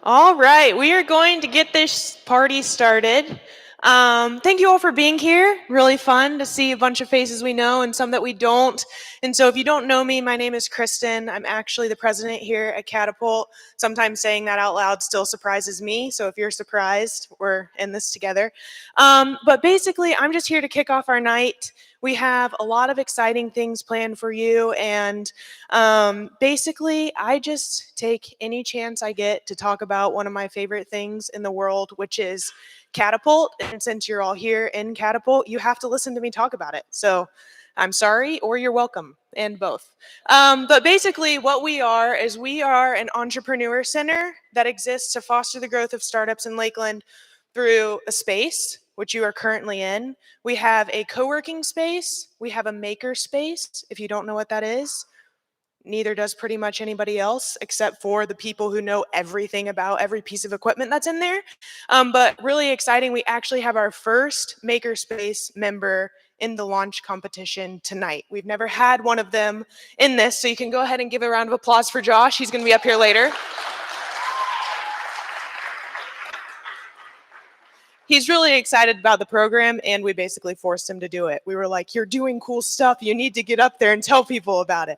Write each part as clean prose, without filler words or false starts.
All right, we are going to get this party started. Thank you all for being here. Really fun to see a bunch of faces we know and some that we don't. And so, if you don't know me, my name is Kristen. I'm actually the president here at Catapult. Sometimes saying that out loud still surprises me. So, if you're surprised, we're in this together. But basically, I'm just here to kick off our night. We have a lot of exciting things planned for you, and basically, I just take any chance I get to talk about one of my favorite things in the world, which is Catapult. And since you're all here in Catapult, you have to listen to me talk about it. So I'm sorry, or you're welcome, and both. But basically, what we are is we are an entrepreneur center that exists to foster the growth of startups in Lakeland through a space, which you are currently in. We have a co working space, we have a maker space, if you don't know what that is. Neither does pretty much anybody else, except for the people who know everything about every piece of equipment that's in there. But really exciting, we actually have our first Makerspace member in the launch competition tonight. We've never had one of them in this, so you can go ahead and give a round of applause for Josh. He's going to be up here later. He's really excited about the program, and we basically forced him to do it. We were like, you're doing cool stuff. You need to get up there and tell people about it.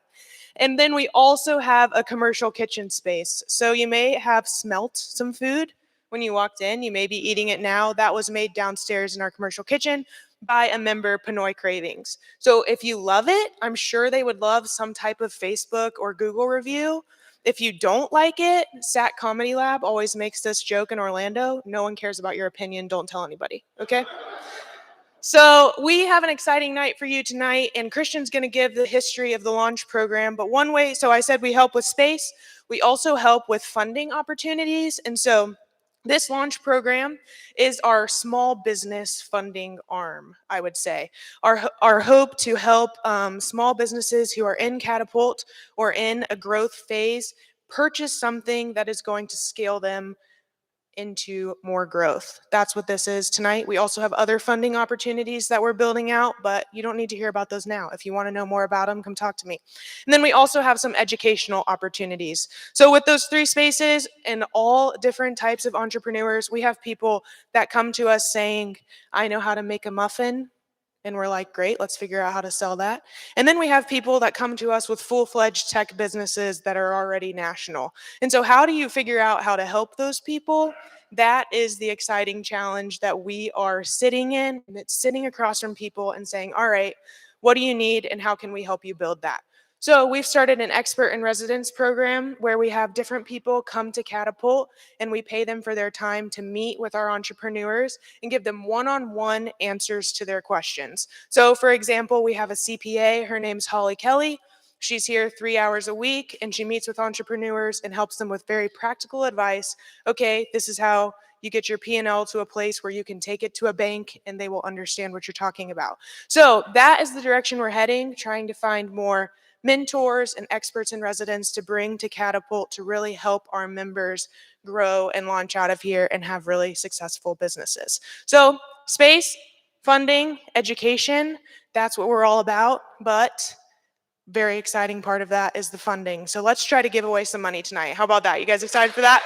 And then we also have a commercial kitchen space. So you may have smelt some food when you walked in. You may be eating it now. That was made downstairs in our commercial kitchen by a member, Pinoy Cravings. So if you love it, I'm sure they would love some type of Facebook or Google review. If you don't like it, Sat Comedy Lab always makes this joke in Orlando. No one cares about your opinion. Don't tell anybody. Okay? So we have an exciting night for you tonight, and Christian's going to give the history of the launch program. But one way, so I said we help with space. We also help with funding opportunities. And so this launch program is our small business funding arm, I would say. Our hope to help small businesses who are in Catapult or in a growth phase purchase something that is going to scale them into more growth. That's what this is tonight. We also have other funding opportunities that we're building out, but you don't need to hear about those now. If you want to know more about them, come talk to me. And then we also have some educational opportunities. So with those three spaces and all different types of entrepreneurs, we have people that come to us saying, I know how to make a muffin. And we're like, great, let's figure out how to sell that. And then we have people that come to us with full-fledged tech businesses that are already national. And so how do you figure out how to help those people? That is the exciting challenge that we are sitting in. And it's sitting across from people and saying, all right, what do you need and how can we help you build that? So we've started an expert in residence program where we have different people come to Catapult and we pay them for their time to meet with our entrepreneurs and give them one-on-one answers to their questions. So for example, we have a CPA, her name's Holly Kelly. She's here 3 hours a week and she meets with entrepreneurs and helps them with very practical advice. Okay, this is how you get your P&L to a place where you can take it to a bank and they will understand what you're talking about. So that is the direction we're heading, trying to find more mentors and experts in residence to bring to Catapult to really help our members grow and launch out of here and have really successful businesses. So space, funding, education, that's what we're all about, but very exciting part of that is the funding. So let's try to give away some money tonight. How about that? You guys excited for that?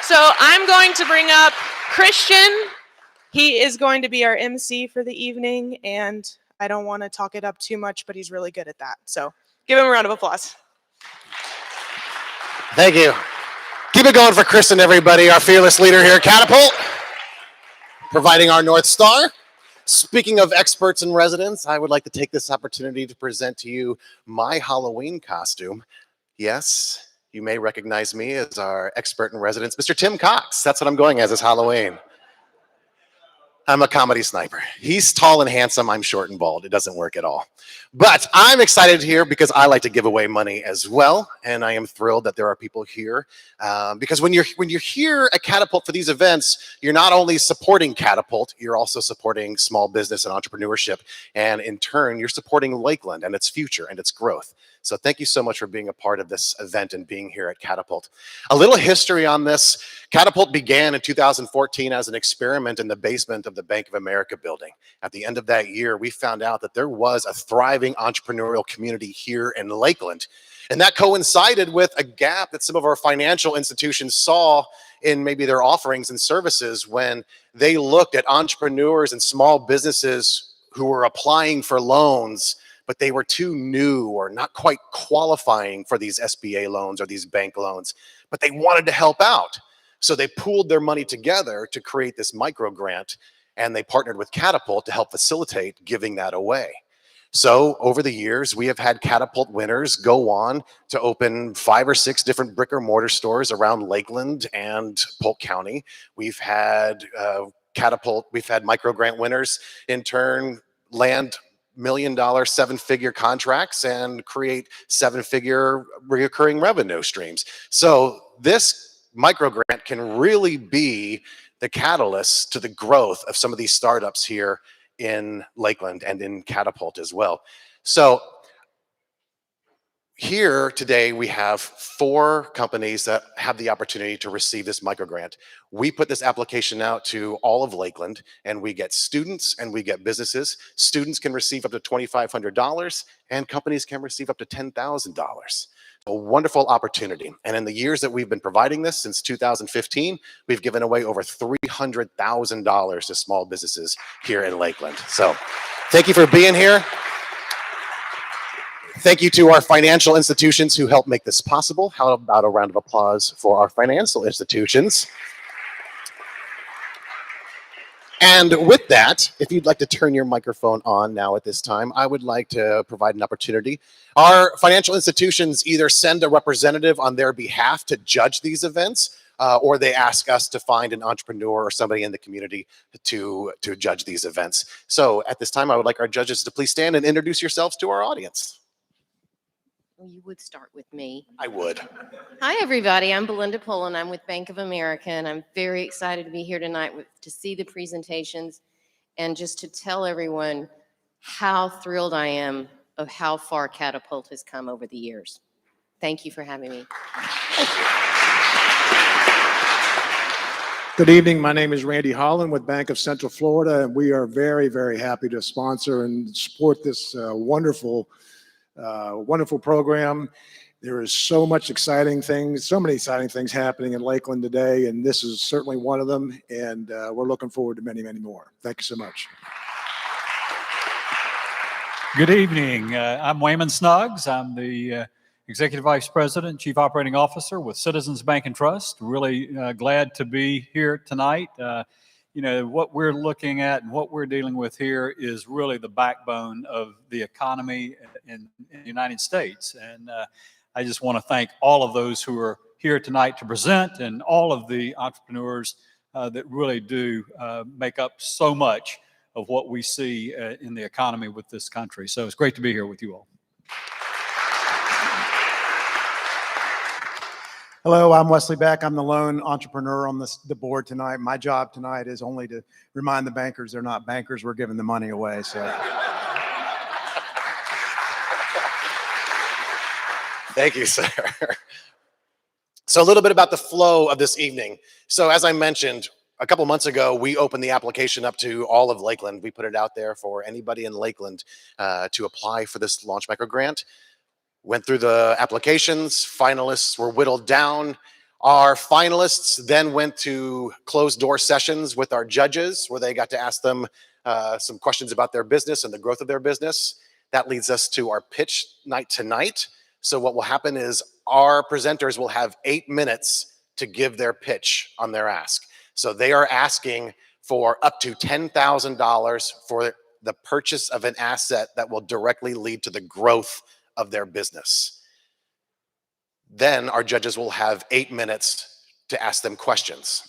So I'm going to bring up Christian. He is going to be our MC for the evening, and I don't want to talk it up too much, but he's really good at that. So give him a round of applause. Thank you. Keep it going for Kristen, everybody, our fearless leader here at Catapult, providing our North Star. Speaking of experts in residence, I would like to take this opportunity to present to you my Halloween costume. Yes, you may recognize me as our expert in residence, Mr. Tim Cox. That's what I'm going as Halloween. I'm a comedy sniper. He's tall and handsome. I'm short and bald. It doesn't work at all. But I'm excited here because I like to give away money as well, and I am thrilled that there are people here because when you're here at Catapult for these events, you're not only supporting Catapult, you're also supporting small business and entrepreneurship, and in turn, you're supporting Lakeland and its future and its growth. So thank you so much for being a part of this event and being here at Catapult. A little history on this. Catapult began in 2014 as an experiment in the basement of the Bank of America building. At the end of that year, we found out that there was a thriving entrepreneurial community here in Lakeland. And that coincided with a gap that some of our financial institutions saw in maybe their offerings and services when they looked at entrepreneurs and small businesses who were applying for loans, but they were too new or not quite qualifying for these SBA loans or these bank loans, but they wanted to help out. So they pooled their money together to create this micro grant, and they partnered with Catapult to help facilitate giving that away. So over the years, we have had Catapult winners go on to open 5 or 6 different brick or mortar stores around Lakeland and Polk County. We've had micro grant winners in turn land $1 million 7-figure contracts and create 7-figure recurring revenue streams. So this micro grant can really be the catalyst to the growth of some of these startups here in Lakeland and in Catapult as well. So here today we have 4 companies that have the opportunity to receive this micro grant. We put this application out to all of Lakeland, and we get students and we get businesses. Students can receive up to $2,500 and companies can receive up to $10,000. A wonderful opportunity. And in the years that we've been providing this, since 2015, we've given away over $300,000 to small businesses here in Lakeland. So thank you for being here. Thank you to our financial institutions who helped make this possible. How about a round of applause for our financial institutions? And with that, if you'd like to turn your microphone on now at this time, I would like to provide an opportunity. Our financial institutions either send a representative on their behalf to judge these events, or they ask us to find an entrepreneur or somebody in the community to judge these events. So at this time, I would like our judges to please stand and introduce yourselves to our audience. Well, you would start with me. I would. Hi, everybody. I'm Belinda Pullen. I'm with Bank of America, and I'm very excited to be here tonight to see the presentations and just to tell everyone how thrilled I am of how far Catapult has come over the years. Thank you for having me. Good evening. My name is Randy Holland with Bank of Central Florida, and we are very, very happy to sponsor and support this wonderful program. There is so many exciting things happening in Lakeland today, and this is certainly one of them, and we're looking forward to many, many more. Thank you so much. Good evening. I'm Wayman Snuggs. I'm the Executive Vice President, Chief Operating Officer with Citizens Bank and Trust. Really glad to be here tonight. What we're looking at and what we're dealing with here is really the backbone of the economy in the United States. And I just want to thank all of those who are here tonight to present and all of the entrepreneurs that really do make up so much of what we see in the economy with this country. So it's great to be here with you all. Hello, I'm Wesley Beck. I'm the lone entrepreneur on the board tonight. My job tonight is only to remind the bankers they're not bankers. We're giving the money away. So, Thank you, sir. So a little bit about the flow of this evening. So as I mentioned, a couple months ago, we opened the application up to all of Lakeland. We put it out there for anybody in Lakeland to apply for this Launch Micro Grant. Went through the applications, finalists were whittled down. Our finalists then went to closed door sessions with our judges where they got to ask them some questions about their business and the growth of their business. That leads us to our pitch night tonight. So what will happen is our presenters will have 8 minutes to give their pitch on their ask. So they are asking for up to $10,000 for the purchase of an asset that will directly lead to the growth of their business. Then our judges will have 8 minutes to ask them questions.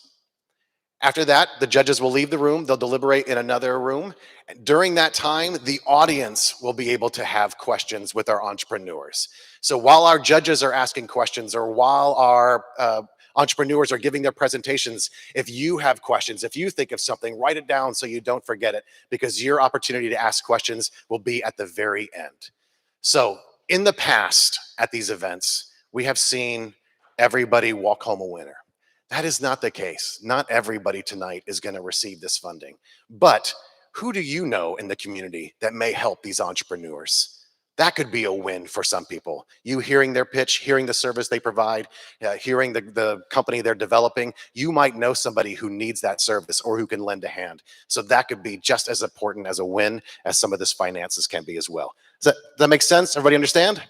After that, the judges will leave the room. They'll deliberate in another room. During that time, the audience will be able to have questions with our entrepreneurs. So while our judges are asking questions or while our entrepreneurs are giving their presentations, if you have questions, if you think of something, write it down so you don't forget it, because your opportunity to ask questions will be at the very end. So in the past at these events, we have seen everybody walk home a winner. That is not the case. Not everybody tonight is going to receive this funding. But who do you know in the community that may help these entrepreneurs? That could be a win for some people. You hearing their pitch, hearing the service they provide, hearing the company they're developing, you might know somebody who needs that service or who can lend a hand. So that could be just as important as a win as some of this finances can be as well. Does that make sense? Everybody understand?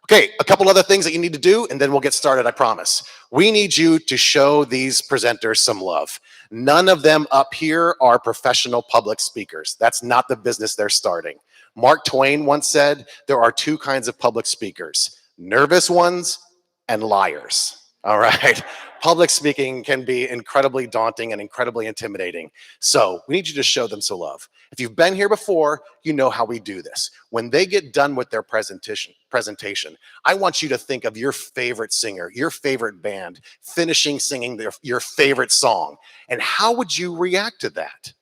Okay, a couple other things that you need to do, and then we'll get started, I promise. We need you to show these presenters some love. None of them up here are professional public speakers. That's not the business they're starting. Mark Twain once said, there are two kinds of public speakers, nervous ones and liars. All right. Public speaking can be incredibly daunting and incredibly intimidating. So we need you to show them some love. If you've been here before, you know how we do this. When they get done with their presentation, I want you to think of your favorite singer, your favorite band, finishing singing your favorite song. And how would you react to that?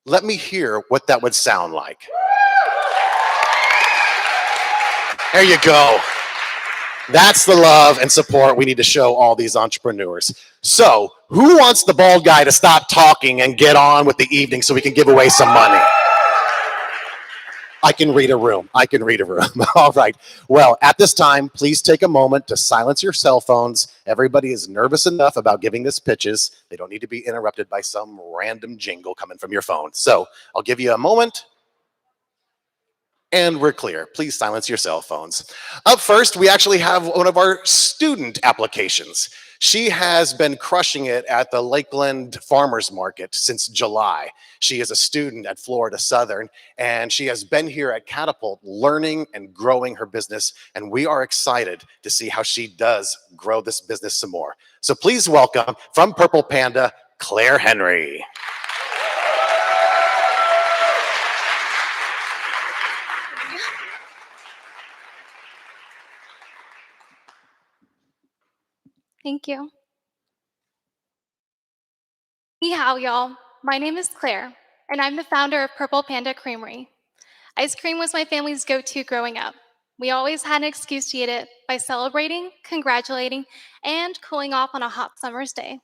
Let me hear what that would sound like. There you go. That's the love and support we need to show all these entrepreneurs. So, who wants the bald guy to stop talking and get on with the evening so we can give away some money? I can read a room. I can read a room. All right. Well, at this time, please take a moment to silence your cell phones. Everybody is nervous enough about giving this pitches. They don't need to be interrupted by some random jingle coming from your phone. So, I'll give you a moment. And we're clear. Please silence your cell phones. Up first, we actually have one of our student applications. She has been crushing it at the Lakeland Farmers Market since July. She is a student at Florida Southern, and she has been here at Catapult learning and growing her business, and we are excited to see how she does grow this business some more. So please welcome, from Purple Panda, Claire Henry. Thank you. Ni hao, y'all. My name is Claire, and I'm the founder of Purple Panda Creamery. Ice cream was my family's go-to growing up. We always had an excuse to eat it by celebrating, congratulating, and cooling off on a hot summer's day.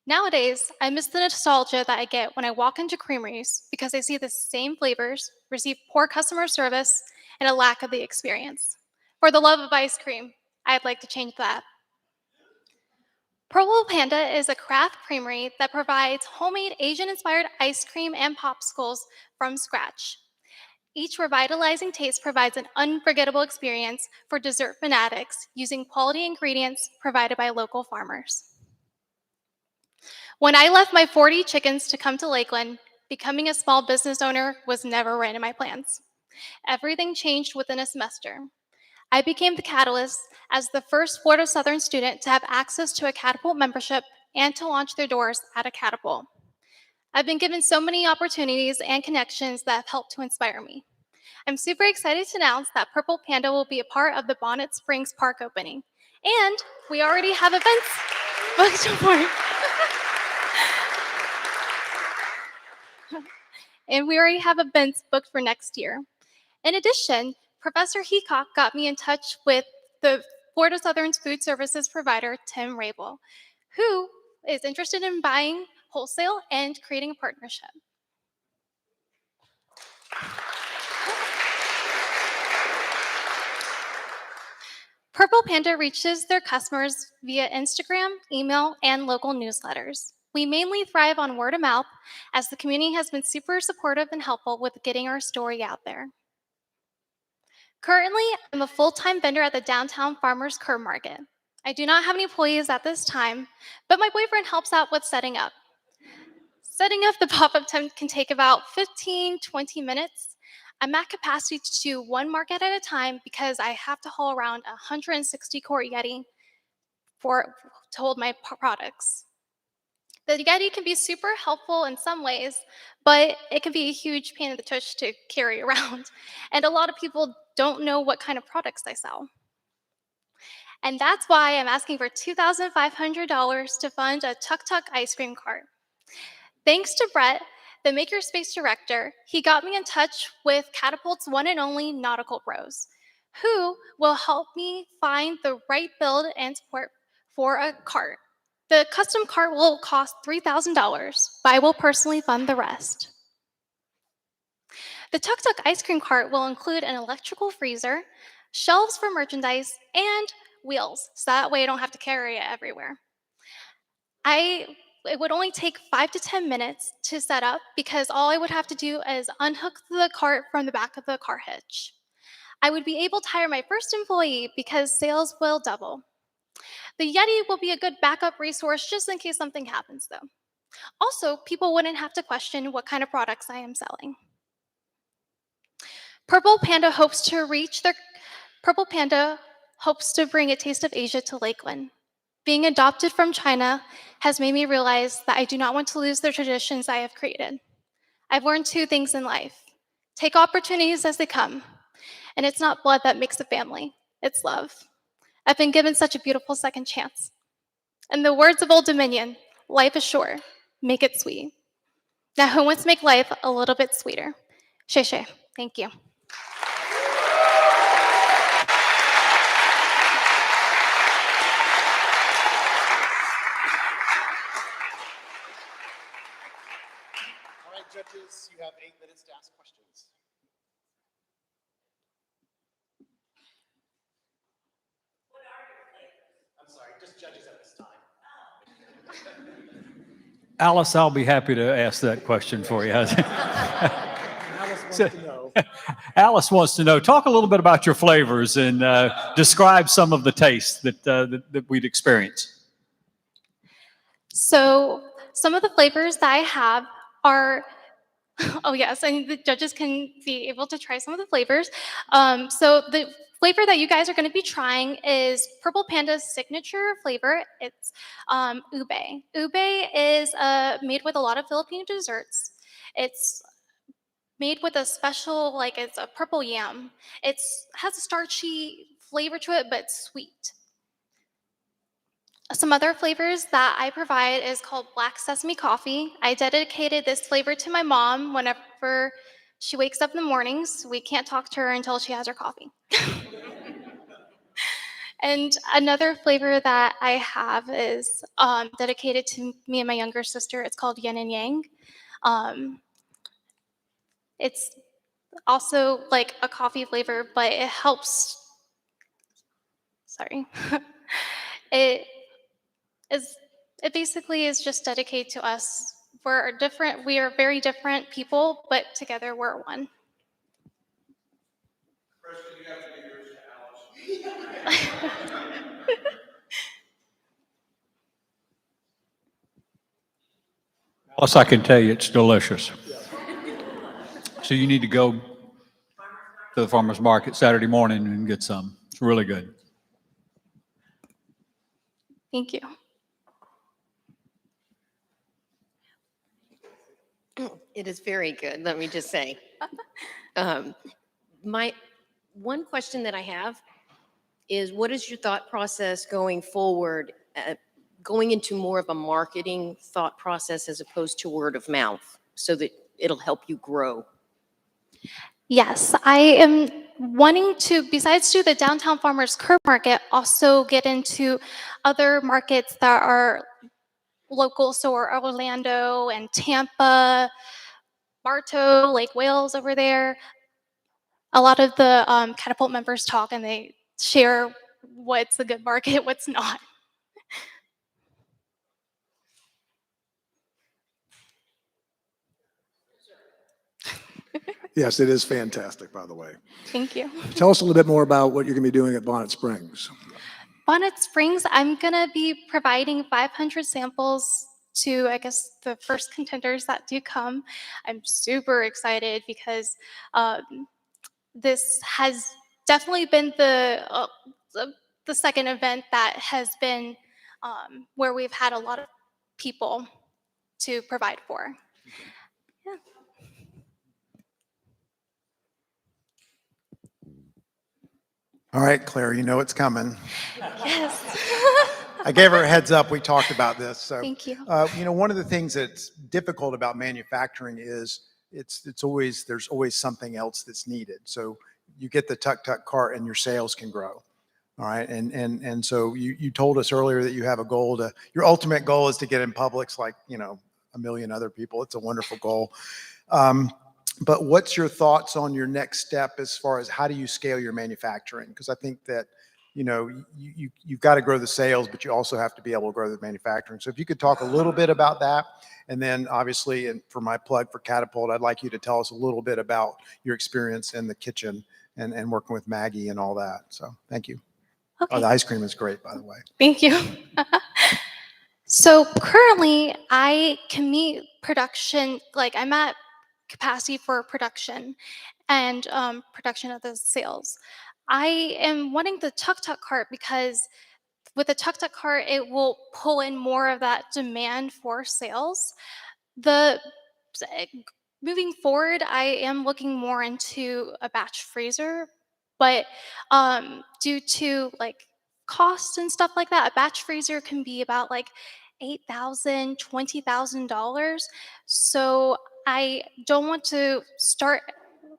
Nowadays, I miss the nostalgia that I get when I walk into creameries because I see the same flavors, receive poor customer service, and a lack of the experience. For the love of ice cream, I'd like to change that. Purple Panda is a craft creamery that provides homemade Asian-inspired ice cream and popsicles from scratch. Each revitalizing taste provides an unforgettable experience for dessert fanatics using quality ingredients provided by local farmers. When I left my 40 chickens to come to Lakeland, becoming a small business owner was never in my plans. Everything changed within a semester. I became the catalyst as the first Florida Southern student to have access to a Catapult membership and to launch their doors at a Catapult. I've been given so many opportunities and connections that have helped to inspire me. I'm super excited to announce that Purple Panda will be a part of the Bonnet Springs Park opening. And we already have events booked for it. And we already have events booked for next year. In addition, Professor Heacock got me in touch with the Florida Southern's food services provider, Tim Rabel, who is interested in buying wholesale and creating a partnership. Purple Panda reaches their customers via Instagram, email, and local newsletters. We mainly thrive on word of mouth as the community has been super supportive and helpful with getting our story out there. Currently, I'm a full-time vendor at the downtown Farmers Curb Market. I do not have any employees at this time, but my boyfriend helps out with setting up. Setting up the pop-up tent can take about 15-20 minutes. I'm at capacity to do one market at a time because I have to haul around 160 quart Yeti to hold my products. The Yeti can be super helpful in some ways, but it can be a huge pain in the tush to carry around. And a lot of people don't know what kind of products I sell. And that's why I'm asking for $2,500 to fund a Tuk Tuk ice cream cart. Thanks to Brett, the Makerspace director, he got me in touch with Catapult's one and only Nautical Bros, who will help me find the right build and support for a cart. The custom cart will cost $3,000, but I will personally fund the rest. The Tuk Tuk ice cream cart will include an electrical freezer, shelves for merchandise, and wheels, so that way I don't have to carry it everywhere. It would only take 5 to 10 minutes to set up because all I would have to do is unhook the cart from the back of the car hitch. I would be able to hire my first employee because sales will double. The Yeti will be a good backup resource just in case something happens, though. Also, people wouldn't have to question what kind of products I am selling. Purple Panda hopes to bring a taste of Asia to Lakeland. Being adopted from China has made me realize that I do not want to lose the traditions I have created. I've learned 2 things in life. Take opportunities as they come. And it's not blood that makes a family, it's love. I've been given such a beautiful second chance. In the words of Old Dominion, life is short, make it sweet. Now who wants to make life a little bit sweeter? Shay Shay, thank you. All right, judges, you have 8 minutes to ask questions. I'm sorry, just judges at this time. Alice, I'll be happy to ask that question for you. Alice wants to know. Alice wants to know, talk a little bit about your flavors and describe some of the tastes that we'd experience. So some of the flavors that I have are, oh yes, and the judges can be able to try some of the flavors. So the flavor that you guys are going to be trying is Purple Panda's signature flavor. It's ube. Ube is made with a lot of Filipino desserts. It's made with a special, it's a purple yam. It has a starchy flavor to it, but sweet. Some other flavors that I provide is called Black Sesame Coffee. I dedicated this flavor to my mom whenever she wakes up in the mornings. We can't talk to her until she has her coffee. And another flavor that I have is dedicated to me and my younger sister. It's called Yin and Yang. It's also like a coffee flavor, but it helps. Sorry. It basically is just dedicated to us. We are very different people, but together we're one. Alice, I can tell you it's delicious. So you need to go to the farmer's market Saturday morning and get some. It's really good. Thank you. It is very good, let me just say. My one question that I have is, what is your thought process going forward, going into more of a marketing thought process as opposed to word of mouth, so that it'll help you grow? Yes, I am wanting to, besides do the downtown farmers curb market, also get into other markets that are local, so Orlando and Tampa, Bartow, Lake Wales over there. A lot of the Catapult members talk and they share what's a good market, what's not. Yes, it is fantastic, by the way. Thank you. Tell us a little bit more about what you're going to be doing at Bonnet Springs. Bonnet Springs, I'm going to be providing 500 samples to, I guess, the first contenders that do come. I'm super excited because this has definitely been the second event that has been where we've had a lot of people to provide for. Yeah. All right, Claire, you know it's coming. Yes. I gave her a heads up. We talked about this. So, Thank you. One of the things that's difficult about manufacturing is there's always something else that's needed. So you get the tuk-tuk cart and your sales can grow. All right. And so you told us earlier that you have a goal your ultimate goal is to get in Publix like, a million other people. It's a wonderful goal. But what's your thoughts on your next step as far as how do you scale your manufacturing? Because I think that, you've got to grow the sales, but you also have to be able to grow the manufacturing. So if you could talk a little bit about that. And then obviously, and for my plug for Catapult, I'd like you to tell us a little bit about your experience in the kitchen and working with Maggie and all that. So thank you. Okay. Oh, the ice cream is great, by the way. Thank you. So currently, I can meet production, like I'm at capacity for production and production of the sales. I am wanting the tuk-tuk cart because with the tuk-tuk cart, it will pull in more of that demand for sales. The moving forward, I am looking more into a batch freezer, but due to like cost and stuff like that, a batch freezer can be about like $8,000, $20,000. So I don't want to start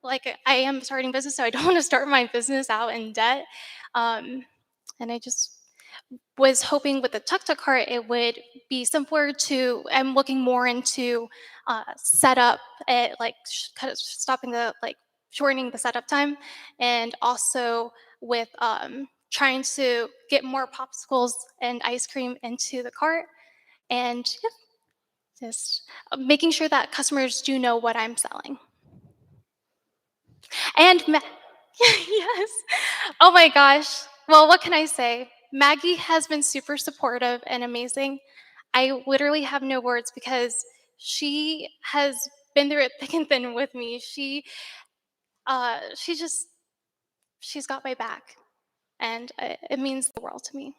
like I am starting business, so I don't want to start my business out in debt. And I just was hoping with the tuk-tuk cart it would be simpler to. I'm looking more into setup, like kind of stopping the like shortening the setup time, and also with trying to get more popsicles and ice cream into the cart, and just making sure that customers do know what I'm selling. And yes. Oh my gosh. Well, what can I say? Maggie has been super supportive and amazing. I literally have no words because she has been through it thick and thin with me. She just she's got my back, and it means the world to me.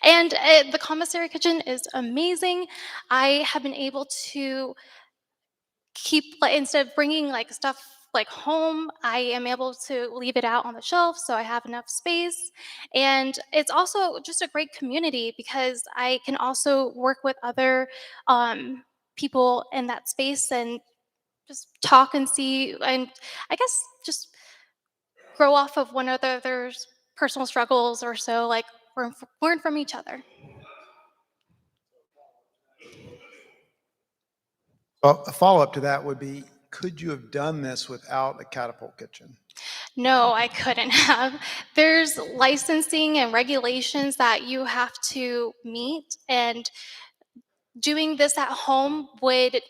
And the commissary kitchen is amazing. I have been able to keep like instead of bringing like stuff like home, I am able to leave it out on the shelf so I have enough space. And it's also just a great community because I can also work with other people in that space and just talk and see, and I guess just grow off of one another's personal struggles or so, like learn from each other. Well, a follow-up to that would be, could you have done this without a Catapult kitchen? No, I couldn't have. There's licensing and regulations that you have to meet, and doing this at home would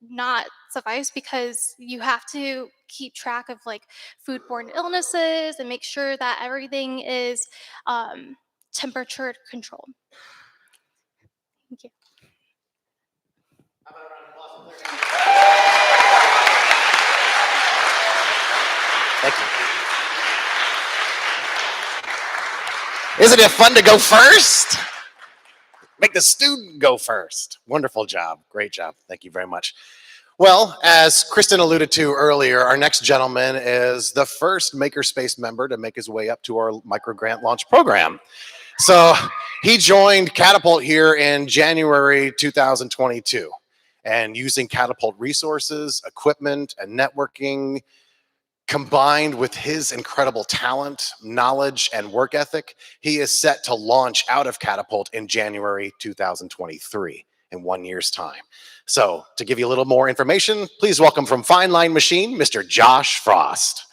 not suffice because you have to keep track of like foodborne illnesses and make sure that everything is temperature controlled. Thank you. Thank you. Isn't it fun to go first? Make the student go first. Wonderful job. Great job. Thank you very much. Well, as Kristen alluded to earlier, our next gentleman is the first Makerspace member to make his way up to our micro grant launch program. So he joined Catapult here in January 2022, and using Catapult resources, equipment, and networking, combined with his incredible talent, knowledge, and work ethic, he is set to launch out of Catapult in January 2023, in 1 year's time. So to give you a little more information, please welcome from Fine Line Machine, Mr. Josh Frost.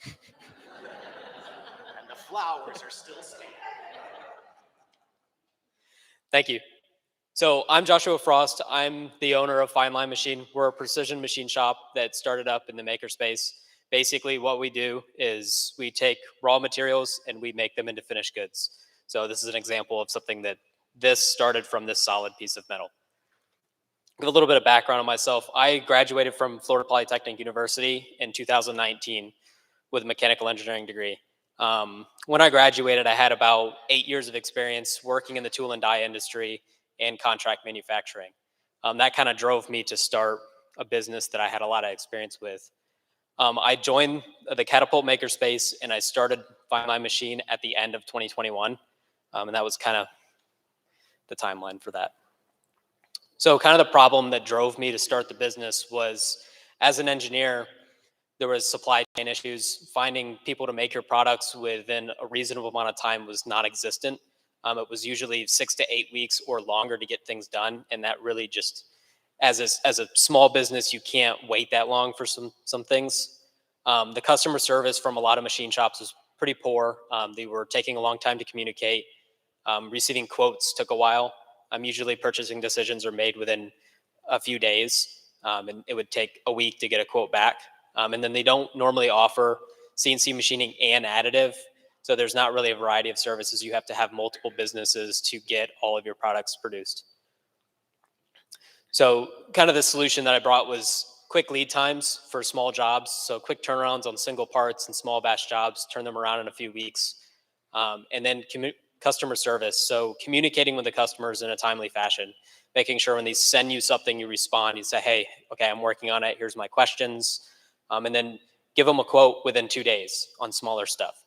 And the flowers are still standing. Thank you. So I'm Joshua Frost. I'm the owner of Fine Line Machine. We're a precision machine shop that started up in the makerspace. Basically, what we do is we take raw materials and we make them into finished goods. So this is an example of something that this started from this solid piece of metal. Give a little bit of background on myself. I graduated from Florida Polytechnic University in 2019 with a mechanical engineering degree. When I graduated, I had about 8 years of experience working in the tool and die industry and contract manufacturing. That kind of drove me to start a business that I had a lot of experience with. I joined the Catapult Makerspace and I started Fine Line Machine at the end of 2021. And that was kind of the timeline for that. So kind of the problem that drove me to start the business was, as an engineer, there was supply chain issues. Finding people to make your products within a reasonable amount of time was non-existent. It was usually 6 to 8 weeks or longer to get things done, and that really just, as a small business, you can't wait that long for some things. The customer service from a lot of machine shops was pretty poor. They were taking a long time to communicate. Receiving quotes took a while. Usually purchasing decisions are made within a few days, and it would take a week to get a quote back. And then they don't normally offer CNC machining and additive, so there's not really a variety of services. You have to have multiple businesses to get all of your products produced. So kind of the solution that I brought was quick lead times for small jobs. So quick turnarounds on single parts and small batch jobs, turn them around in a few weeks. And then customer service. So communicating with the customers in a timely fashion, making sure when they send you something, you respond, you say, hey, okay, I'm working on it. Here's my questions. And then give them a quote within 2 days on smaller stuff.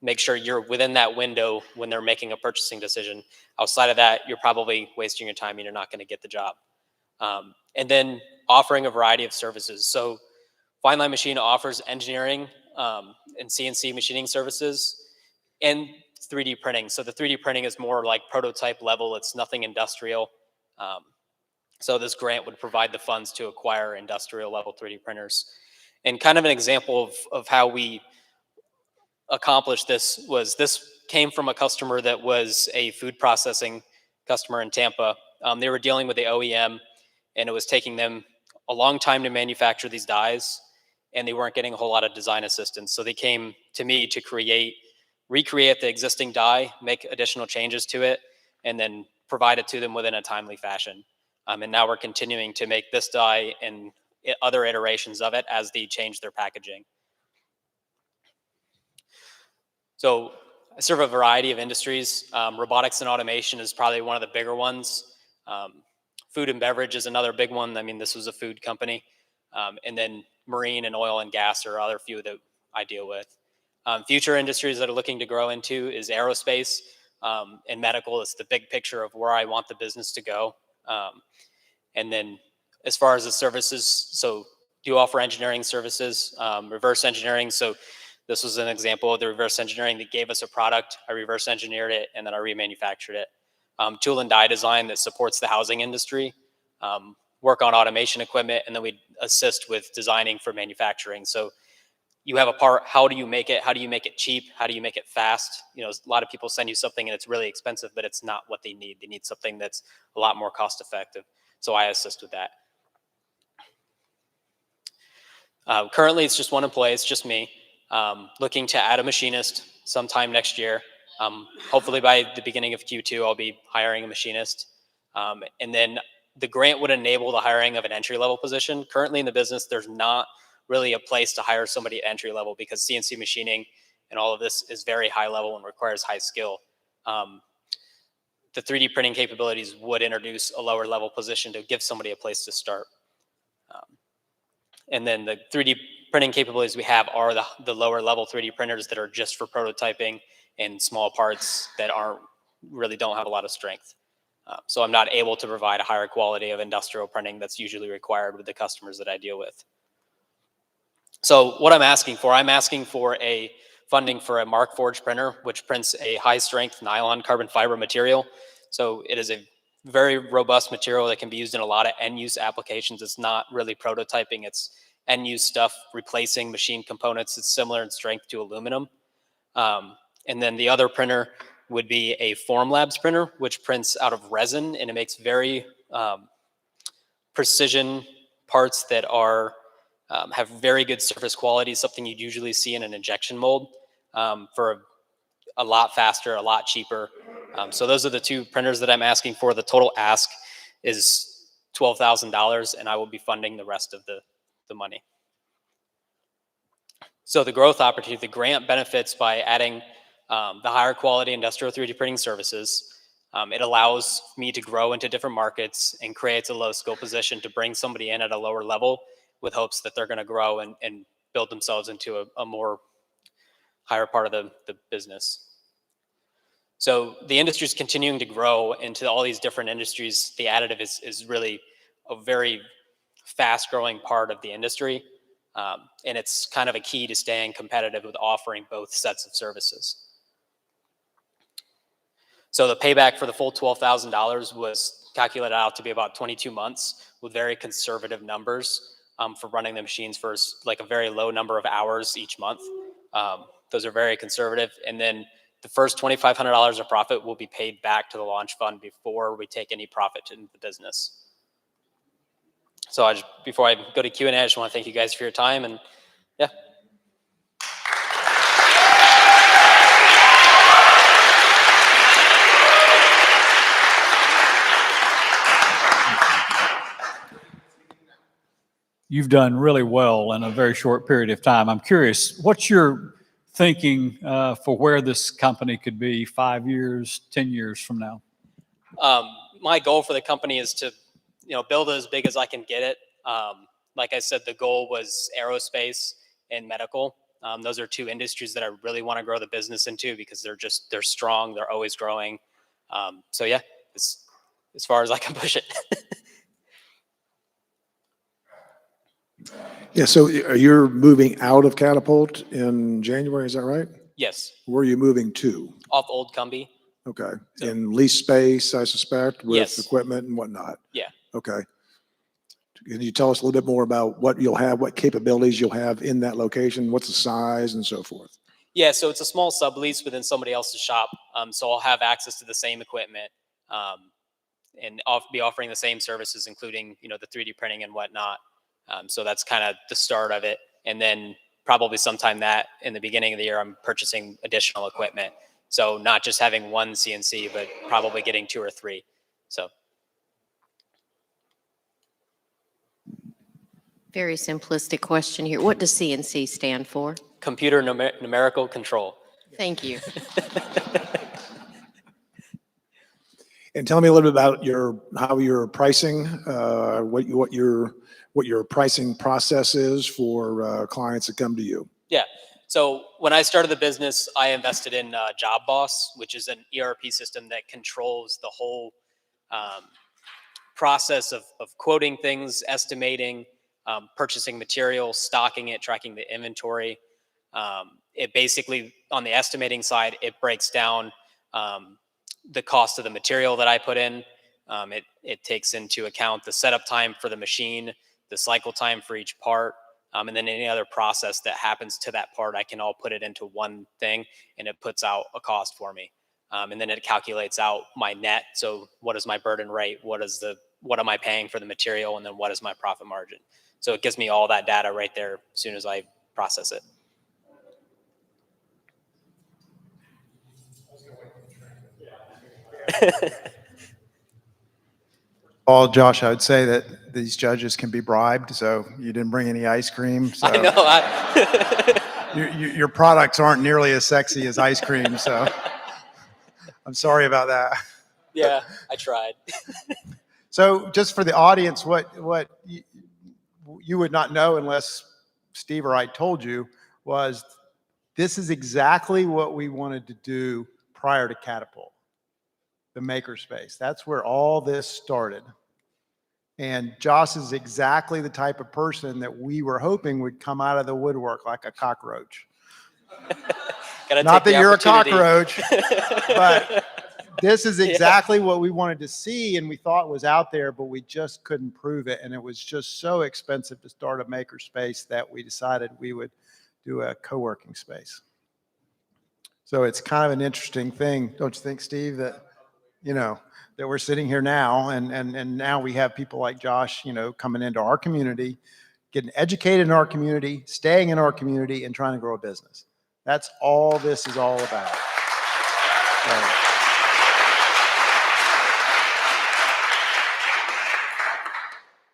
Make sure you're within that window when they're making a purchasing decision. Outside of that, you're probably wasting your time and you're not going to get the job. And then offering a variety of services. So Fine Line Machine offers engineering and CNC machining services and 3D printing. So the 3D printing is more like prototype level. It's nothing industrial. So this grant would provide the funds to acquire industrial level 3D printers. And kind of an example of how we accomplished this was, this came from a customer that was a food processing customer in Tampa. They were dealing with the OEM, and it was taking them a long time to manufacture these dies, and they weren't getting a whole lot of design assistance. So they came to me to recreate the existing die, make additional changes to it, and then provide it to them within a timely fashion. And now we're continuing to make this die and other iterations of it as they change their packaging. So I serve a variety of industries. Robotics and automation is probably one of the bigger ones. Food and beverage is another big one. I mean, this was a food company. And then marine and oil and gas are other few that I deal with. Future industries that are looking to grow into is aerospace and medical. It's the big picture of where I want the business to go. And then as far as the services, so do offer engineering services, reverse engineering. So this was an example of the reverse engineering that gave us a product. I reverse engineered it, and then I remanufactured it. Tool and die design that supports the housing industry. Work on automation equipment, and then we assist with designing for manufacturing. So you have a part, how do you make it? How do you make it cheap? How do you make it fast? You know, a lot of people send you something and it's really expensive, but it's not what they need. They need something that's a lot more cost effective. So I assist with that. Currently, it's just one employee. It's just me. Looking to add a machinist sometime next year. Hopefully by the beginning of Q2, I'll be hiring a machinist. And then the grant would enable the hiring of an entry-level position. Currently in the business, there's not really a place to hire somebody at entry level because CNC machining and all of this is very high level and requires high skill. The 3D printing capabilities would introduce a lower level position to give somebody a place to start. And then the 3D printing capabilities we have are the lower level 3D printers that are just for prototyping and small parts that don't have a lot of strength. So I'm not able to provide a higher quality of industrial printing that's usually required with the customers that I deal with. So what I'm asking for a funding for a Markforged printer, which prints a high strength nylon carbon fiber material. So it is a very robust material that can be used in a lot of end use applications. It's not really prototyping, it's end use stuff, replacing machine components. It's similar in strength to aluminum. And then the other printer would be a Formlabs printer, which prints out of resin, and it makes very precision parts that are have very good surface quality, something you'd usually see in an injection mold for a lot faster, a lot cheaper. So those are the two printers that I'm asking for. The total ask is $12,000, and I will be funding the rest of the money. So the growth opportunity, the grant benefits by adding the higher quality industrial 3D printing services. It allows me to grow into different markets and creates a low skill position to bring somebody in at a lower level with hopes that they're going to grow and build themselves into a more higher part of the business. So the industry is continuing to grow into all these different industries. The additive is really a very fast growing part of the industry. And it's kind of a key to staying competitive with offering both sets of services. So the payback for the full $12,000 was calculated out to be about 22 months with very conservative numbers for running the machines for like a very low number of hours each month. Those are very conservative. And then the first $2,500 of profit will be paid back to the launch fund before we take any profit into the business. So before I go to Q&A, I just want to thank you guys for your time, and yeah. You've done really well in a very short period of time. I'm curious, what's your thinking for where this company could be 5 years, 10 years from now? My goal for the company is to, build it as big as I can get it. Like I said, the goal was aerospace and medical. Those are two industries that I really want to grow the business into because they're strong. They're always growing. So yeah, as far as I can push it. Yeah, so you're moving out of Catapult in January, is that right? Yes, Where are you moving to? off Old Cumbie. Okay, So- in lease space, I suspect, with Yes. equipment and whatnot? Yeah. Okay. Can you tell us a little bit more about what you'll have, what capabilities you'll have in that location? What's the size and so forth? Yeah, so it's a small sublease within somebody else's shop. So I'll have access to the same equipment and be offering the same services, including, the 3D printing and whatnot. So that's kind of the start of it. And then probably sometime in the beginning of the year, I'm purchasing additional equipment. So not just having one CNC, but probably getting 2 or 3. So. Very simplistic question here. What does CNC stand for? Computer numerical control. Thank you. And tell me a little bit about how your pricing, what your pricing process is for clients that come to you. Yeah. So when I started the business, I invested in Job Boss, which is an ERP system that controls the whole process of quoting things, estimating, purchasing material, stocking it, tracking the inventory. It basically, on the estimating side, it breaks down the cost of the material that I put in. It takes into account the setup time for the machine, the cycle time for each part, and then any other process that happens to that part. I can all put it into one thing, and it puts out a cost for me. And then it calculates out my net. So what is my burden rate? What am I paying for the material? And then what is my profit margin? So it gives me all that data right there as soon as I process it. Well, Josh, I would say that these judges can be bribed, so you didn't bring any ice cream. So I know. your products aren't nearly as sexy as ice cream, so I'm sorry about that. Yeah, I tried. So just for the audience, what you would not know unless Steve or I told you was this is exactly what we wanted to do prior to Catapult, the makerspace. That's where all this started. And Josh is exactly the type of person that we were hoping would come out of the woodwork like a cockroach. Not that you're a cockroach, but this is exactly what we wanted to see and we thought was out there, but we just couldn't prove it. And it was just so expensive to start a makerspace that we decided we would do a co-working space. So it's kind of an interesting thing, don't you think, Steve, that, that we're sitting here now and now we have people like Josh, coming into our community, getting educated in our community, staying in our community and trying to grow a business. That's all this is all about.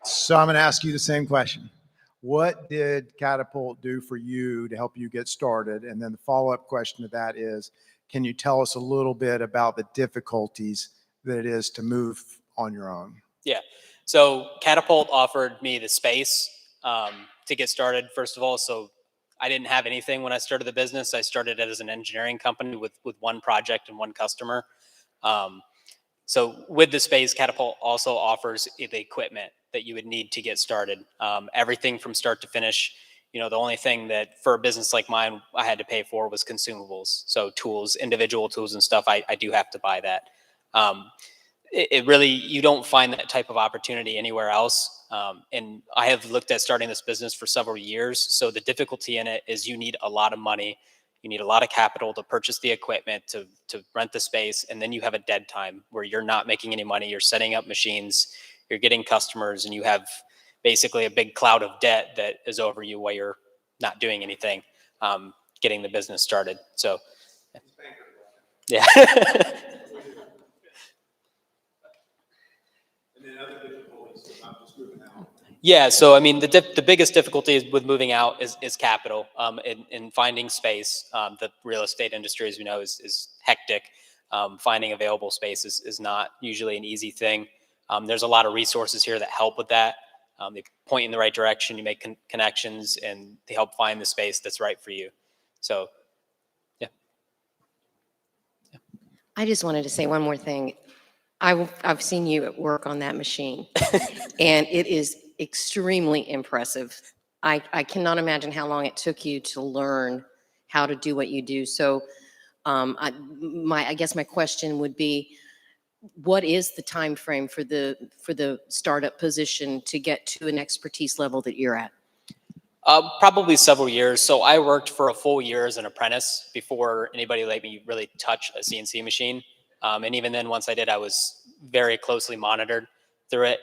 So I'm going to ask you the same question. What did Catapult do for you to help you get started? And then the follow-up question to that is, can you tell us a little bit about the difficulties that it is to move on your own? Yeah. So Catapult offered me the space to get started, first of all. So I didn't have anything when I started the business. I started it as an engineering company with one project and one customer. So with the space, Catapult also offers the equipment that you would need to get started. Everything from start to finish. The only thing that for a business like mine, I had to pay for was consumables. So tools, individual tools and stuff, I do have to buy that. It really, you don't find that type of opportunity anywhere else. And I have looked at starting this business for several years. So the difficulty in it is you need a lot of money. You need a lot of capital to purchase the equipment, to rent the space, and then you have a dead time where you're not making any money. You're setting up machines, you're getting customers, and you have basically a big cloud of debt that is over you while you're not doing anything, getting the business started. So, yeah. Yeah, so I mean, the biggest difficulty with moving out is capital, in finding space. The real estate industry, as we know, is hectic. Finding available space is not usually an easy thing. There's a lot of resources here that help with that. They point in the right direction, you make connections, and they help find the space that's right for you. So, yeah. I just wanted to say one more thing. I've seen you at work on that machine, and it is extremely impressive. I cannot imagine how long it took you to learn how to do what you do. So I guess my question would be, what is the time frame for the startup position to get to an expertise level that you're at? Probably several years. So I worked for a full year as an apprentice before anybody let me really touch a CNC machine. And even then, once I did, I was very closely monitored through it.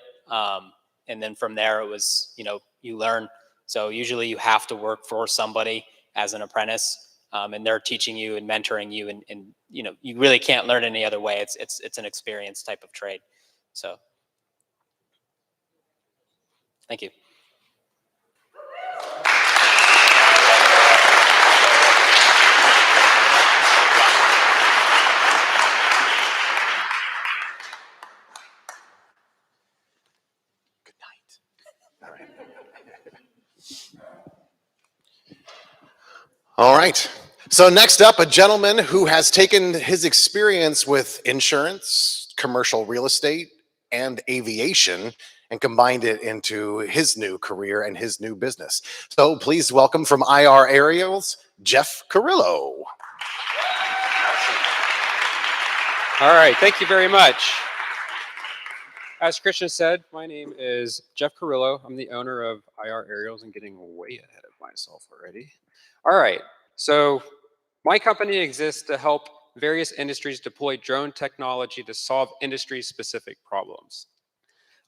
And then from there, it was, you learn. So usually you have to work for somebody as an apprentice, and they're teaching you and mentoring you. And you really can't learn any other way. It's an experience type of trade. So thank you. All right. So next up, a gentleman who has taken his experience with insurance, commercial real estate, and aviation and combined it into his new career and his new business. So please welcome from IR Aerials, Jeff Carrillo. All right, thank you very much. As Christian said, my name is Jeff Carrillo. I'm the owner of IR Aerials. and getting way ahead of myself already. All right, so my company exists to help various industries deploy drone technology to solve industry-specific problems.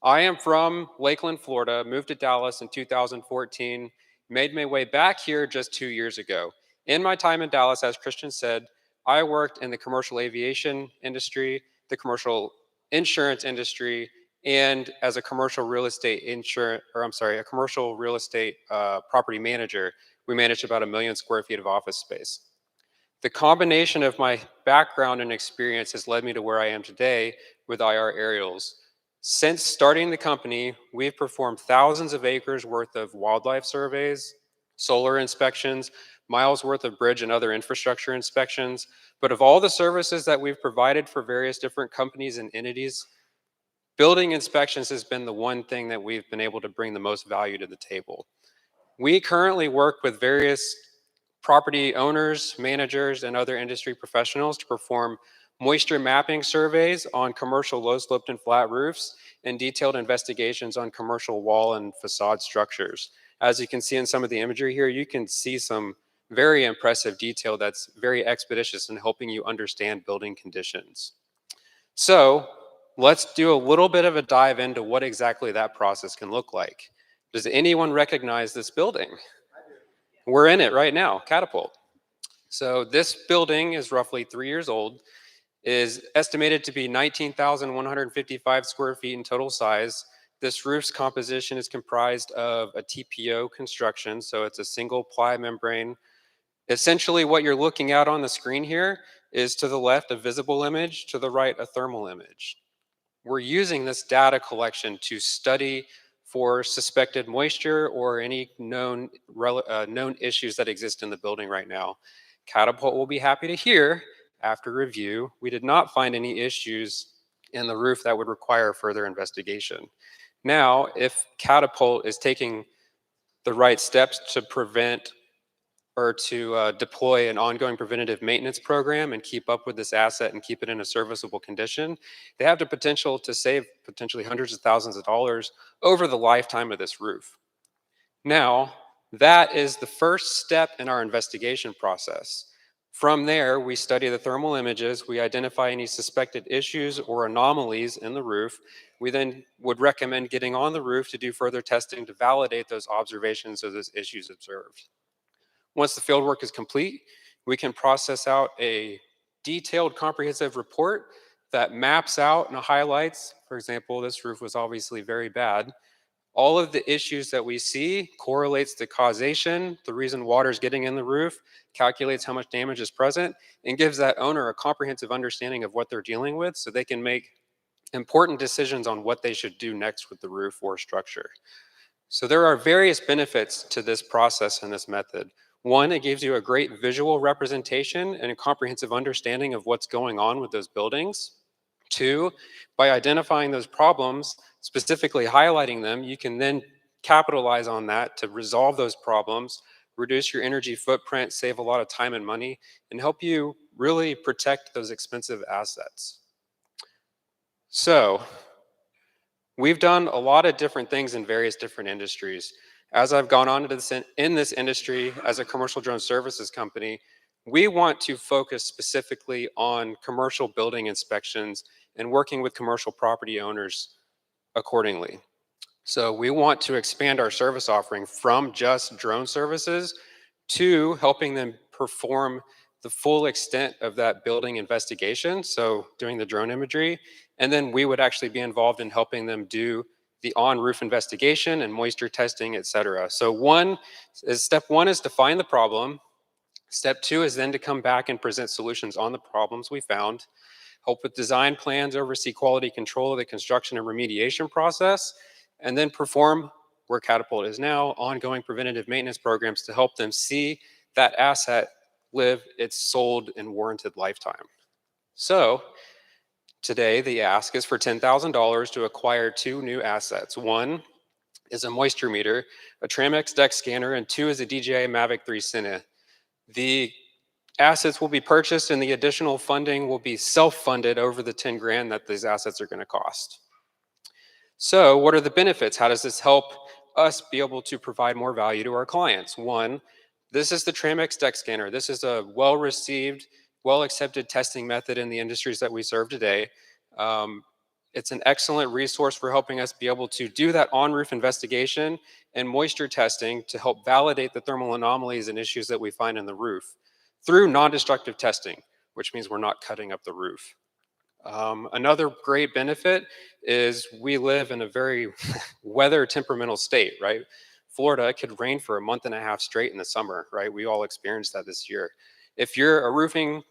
I am from Lakeland, Florida, moved to Dallas in 2014, made my way back here just 2 years ago. In my time in Dallas, as Christian said, I worked in the commercial aviation industry, the commercial insurance industry, and as a commercial real estate a commercial real estate property manager. We managed about 1 million square feet of office space. The combination of my background and experience has led me to where I am today with IR Aerials. Since starting the company, we've performed thousands of acres worth of wildlife surveys, solar inspections, miles worth of bridge and other infrastructure inspections. But of all the services that we've provided for various different companies and entities, building inspections has been the one thing that we've been able to bring the most value to the table. We currently work with various property owners, managers, and other industry professionals to perform moisture mapping surveys on commercial low-sloped and flat roofs and detailed investigations on commercial wall and facade structures. As you can see in some of the imagery here, you can see some very impressive detail that's very expeditious in helping you understand building conditions. So let's do a little bit of a dive into what exactly that process can look like. Does anyone recognize this building? We're in it right now, Catapult. So this building is roughly 3 years old, is estimated to be 19,155 square feet in total size. This roof's composition is comprised of a TPO construction, so it's a single ply membrane. Essentially what you're looking at on the screen here is to the left a visible image, to the right a thermal image. We're using this data collection to study for suspected moisture or any known issues that exist in the building right now. Catapult will be happy to hear, after review, we did not find any issues in the roof that would require further investigation. Now, if Catapult is taking the right steps to prevent or to deploy an ongoing preventative maintenance program and keep up with this asset and keep it in a serviceable condition, they have the potential to save potentially hundreds of thousands of dollars over the lifetime of this roof. Now, that is the first step in our investigation process. From there, we study the thermal images, we identify any suspected issues or anomalies in the roof. We then would recommend getting on the roof to do further testing to validate those observations or those issues observed. Once the field work is complete, we can process out a detailed, comprehensive report that maps out and highlights, for example, this roof was obviously very bad. All of the issues that we see correlates to causation, the reason water is getting in the roof, calculates how much damage is present, and gives that owner a comprehensive understanding of what they're dealing with so they can make important decisions on what they should do next with the roof or structure. So there are various benefits to this process and this method. One, it gives you a great visual representation and a comprehensive understanding of what's going on with those buildings. Two, by identifying those problems, specifically highlighting them, you can then capitalize on that to resolve those problems, reduce your energy footprint, save a lot of time and money, and help you really protect those expensive assets. So, we've done a lot of different things in various different industries. As I've gone on in this industry as a commercial drone services company, we want to focus specifically on commercial building inspections and working with commercial property owners accordingly. So we want to expand our service offering from just drone services to helping them perform the full extent of that building investigation, so doing the drone imagery, and then we would actually be involved in helping them do the on-roof investigation and moisture testing, et cetera. So step one is to find the problem. Step two is then to come back and present solutions on the problems we found, help with design plans, oversee quality control of the construction and remediation process, and then perform, where Catapult is now, ongoing preventative maintenance programs to help them see that asset live its sold and warranted lifetime. So today, the ask is for $10,000 to acquire two new assets. One is a moisture meter, a Tramex deck scanner, and two is a DJI Mavic 3 Cine. The assets will be purchased and the additional funding will be self-funded over the 10 grand that these assets are going to cost. So what are the benefits? How does this help us be able to provide more value to our clients? One, this is the Tramex deck scanner. This is a well-received, well-accepted testing method in the industries that we serve today. It's an excellent resource for helping us be able to do that on-roof investigation and moisture testing to help validate the thermal anomalies and issues that we find in the roof through non-destructive testing, which means we're not cutting up the roof. Another great benefit is we live in a very weather temperamental state, right? Florida, it could rain for a month and a half straight in the summer, right? We all experienced that this year. If you're a roofing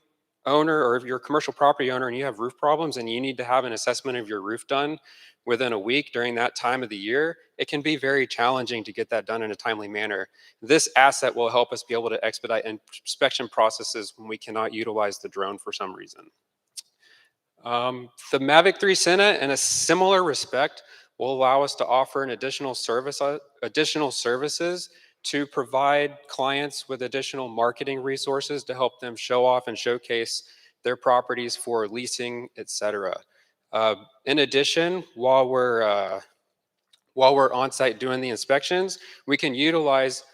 owner or if you're a commercial property owner and you have roof problems and you need to have an assessment of your roof done within a week during that time of the year, it can be very challenging to get that done in a timely manner. This asset will help us be able to expedite inspection processes when we cannot utilize the drone for some reason. The Mavic 3 Cine, in a similar respect, will allow us to offer an additional services to provide clients with additional marketing resources to help them show off and showcase their properties for leasing, etc. In addition, while we're on site doing the inspections, we can utilize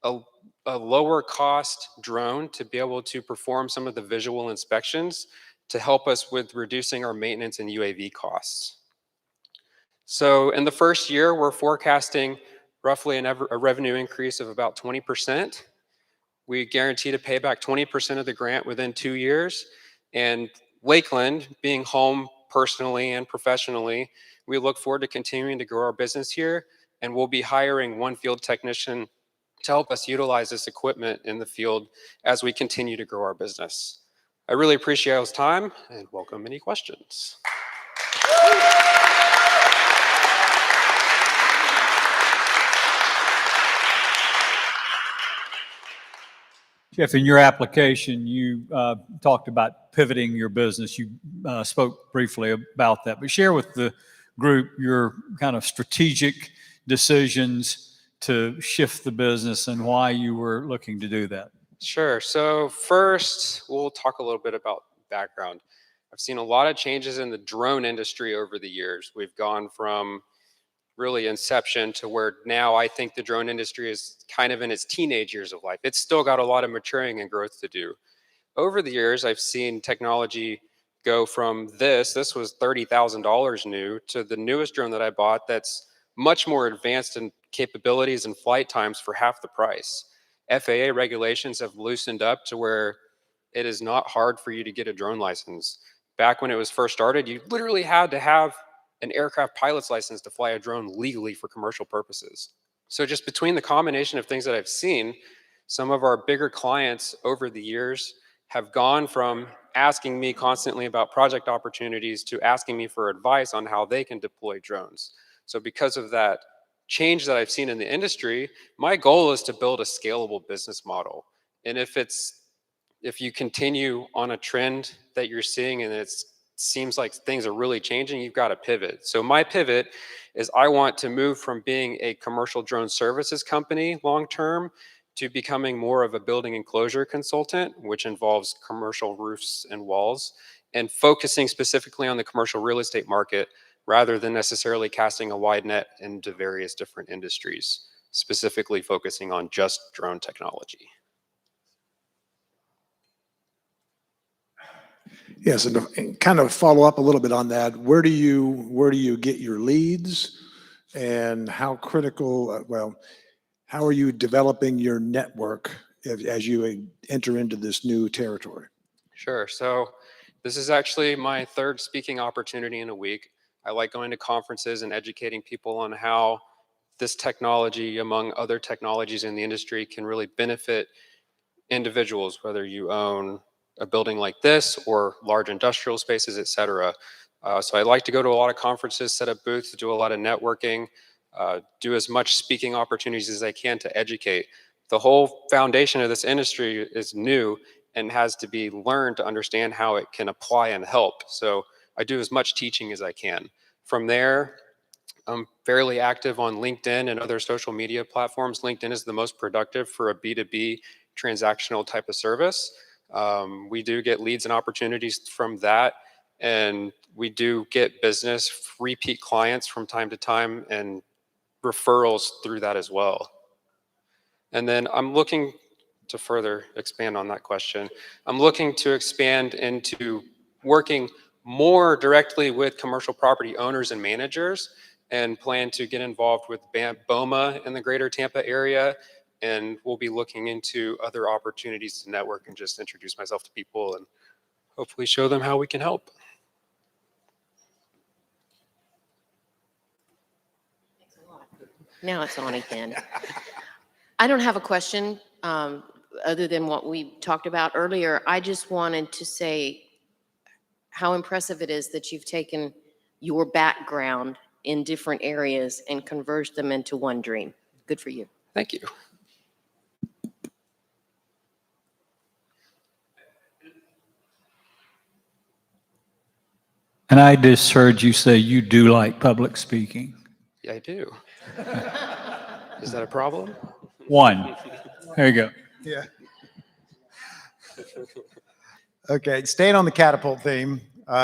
a lower cost drone to be able to perform some of the visual inspections to help us with reducing our maintenance and UAV costs. So in the first year, we're forecasting roughly a revenue increase of about 20%. We guarantee to pay back 20% of the grant within 2 years. And Lakeland, being home personally and professionally, we look forward to continuing to grow our business here, and we'll be hiring one field technician to help us utilize this equipment in the field as we continue to grow our business. I really appreciate y'all's time and welcome any questions. Jeff, in your application, you talked about pivoting your business. You spoke briefly about that, but share with the group your kind of strategic decisions to shift the business and why you were looking to do that. Sure. So first, we'll talk a little bit about background. I've seen a lot of changes in the drone industry over the years. We've gone from really inception to where now I think the drone industry is kind of in its teenage years of life. It's still got a lot of maturing and growth to do. Over the years, I've seen technology go from this was $30,000 new, to the newest drone that I bought that's much more advanced in capabilities and flight times for half the price. FAA regulations have loosened up to where it is not hard for you to get a drone license. Back when it was first started, you literally had to have an aircraft pilot's license to fly a drone legally for commercial purposes. So just between the combination of things that I've seen, some of our bigger clients over the years have gone from asking me constantly about project opportunities to asking me for advice on how they can deploy drones. So because of that change that I've seen in the industry, my goal is to build a scalable business model. And if you continue on a trend that you're seeing and it seems like things are really changing, you've got to pivot. So my pivot is I want to move from being a commercial drone services company long-term to becoming more of a building enclosure consultant, which involves commercial roofs and walls, and focusing specifically on the commercial real estate market rather than necessarily casting a wide net into various different industries, specifically focusing on just drone technology. Yes, and kind of follow up a little bit on that. Where do you get your leads, and how critical? How are you developing your network as you enter into this new territory? Sure. So this is actually my third speaking opportunity in a week. I like going to conferences and educating people on how this technology, among other technologies in the industry, can really benefit individuals, whether you own a building like this or large industrial spaces, et cetera. So I like to go to a lot of conferences, set up booths, do a lot of networking, do as much speaking opportunities as I can to educate. The whole foundation of this industry is new and has to be learned to understand how it can apply and help. So I do as much teaching as I can. From there, I'm fairly active on LinkedIn and other social media platforms. LinkedIn is the most productive for a B2B transactional type of service. We do get leads and opportunities from that, and we do get business, repeat clients from time to time, and referrals through that as well. And then I'm looking to further expand on that question. I'm looking to expand into working more directly with commercial property owners and managers, and plan to get involved with BOMA in the greater Tampa area. And we'll be looking into other opportunities to network and just introduce myself to people and hopefully show them how we can help. Now it's on again. I don't have a question other than what we talked about earlier. I just wanted to say how impressive it is that you've taken your background in different areas and converged them into one dream. Good for you. Thank you. And I just heard you say you do like public speaking. Yeah, I do. Is that a problem? One. There you go. Yeah. Okay, staying on the Catapult theme, we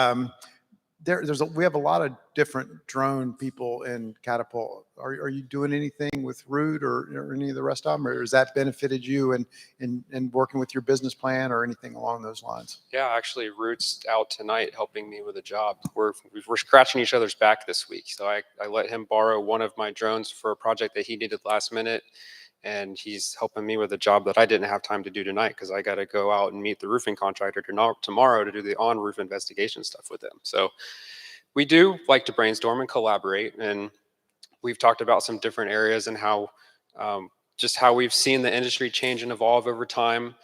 have a lot of different drone people in Catapult. Are you doing anything with Root or any of the rest of them, or has that benefited you in working with your business plan or anything along those lines? Yeah, actually, Root's out tonight helping me with a job. We're scratching each other's back this week. So I let him borrow one of my drones for a project that he needed last minute. And he's helping me with a job that I didn't have time to do tonight because I got to go out and meet the roofing contractor tomorrow to do the on-roof investigation stuff with them. So we do like to brainstorm and collaborate. And we've talked about some different areas and how just how we've seen the industry change and evolve over time,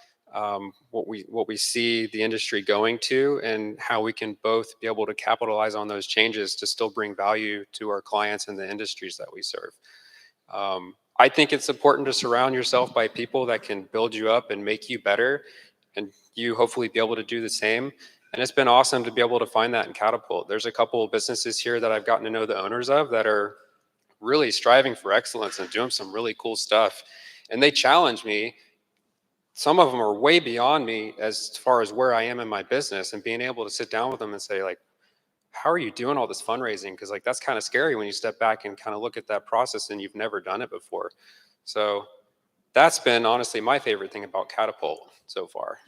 what we see the industry going to, and how we can both be able to capitalize on those changes to still bring value to our clients and the industries that we serve. I think it's important to surround yourself by people that can build you up and make you better, and you hopefully be able to do the same. And it's been awesome to be able to find that in Catapult. There's a couple of businesses here that I've gotten to know the owners of that are really striving for excellence and doing some really cool stuff. And they challenge me. Some of them are way beyond me as far as where I am in my business, and being able to sit down with them and say, like, how are you doing all this fundraising? Because like that's kind of scary when you step back and kind of look at that process and you've never done it before. So that's been honestly my favorite thing about Catapult so far.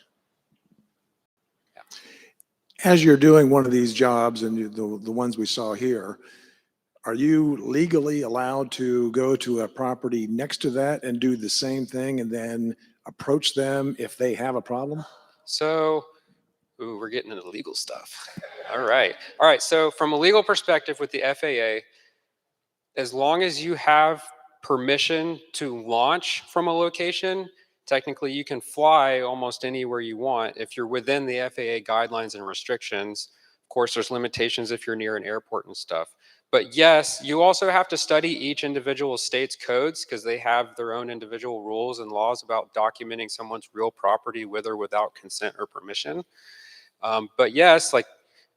As you're doing one of these jobs and the ones we saw here, are you legally allowed to go to a property next to that and do the same thing and then approach them if they have a problem? So, ooh, we're getting into legal stuff. All right. All right. So from a legal perspective with the FAA, as long as you have permission to launch from a location, technically you can fly almost anywhere you want if you're within the FAA guidelines and restrictions. Of course, there's limitations if you're near an airport and stuff. But yes, you also have to study each individual state's codes because they have their own individual rules and laws about documenting someone's real property with or without consent or permission. But yes, like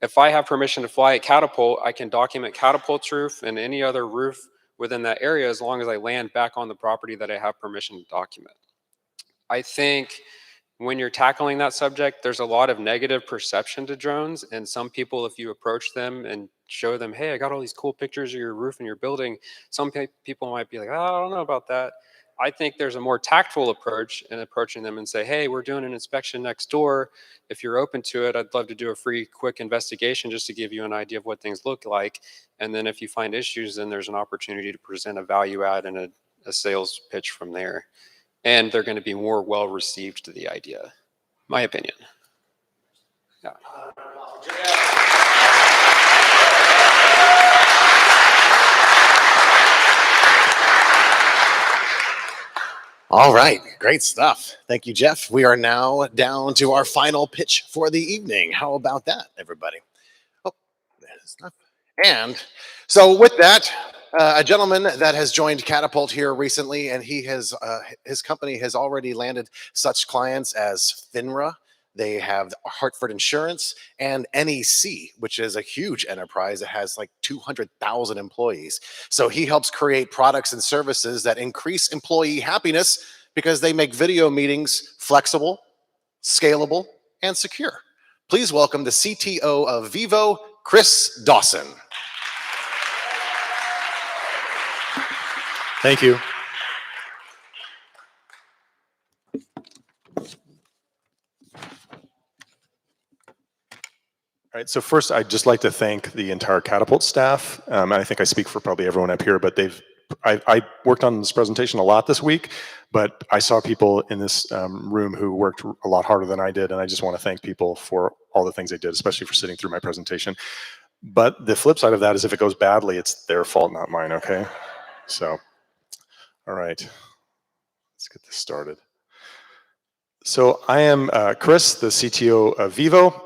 if I have permission to fly at Catapult, I can document Catapult's roof and any other roof within that area as long as I land back on the property that I have permission to document. I think when you're tackling that subject, there's a lot of negative perception to drones. And some people, if you approach them and show them, hey, I got all these cool pictures of your roof and your building, some people might be like, oh, I don't know about that. I think there's a more tactful approach in approaching them and say, hey, we're doing an inspection next door. If you're open to it, I'd love to do a free, quick investigation just to give you an idea of what things look like. And then if you find issues, then there's an opportunity to present a value add and a sales pitch from there. And they're going to be more well received to the idea, my opinion. Yeah. All right, great stuff. Thank you, Jeff. We are now down to our final pitch for the evening. How about that, everybody? Oh, there's enough. And so with that, a gentleman that has joined Catapult here recently, and he has his company has already landed such clients as FINRA. They have Hartford Insurance and NEC, which is a huge enterprise that has like 200,000 employees. So he helps create products and services that increase employee happiness because they make video meetings flexible, scalable, and secure. Please welcome the CTO of Vivo, Chris Dawson. Thank you. All right, so first I'd just like to thank the entire Catapult staff. And I think I speak for probably everyone up here, but I worked on this presentation a lot this week, but I saw people in this room who worked a lot harder than I did, and I just want to thank people for all the things they did, especially for sitting through my presentation. But the flip side of that is if it goes badly, it's their fault, not mine, okay? So, all right, let's get this started. So I am Chris, the CTO of Vivo.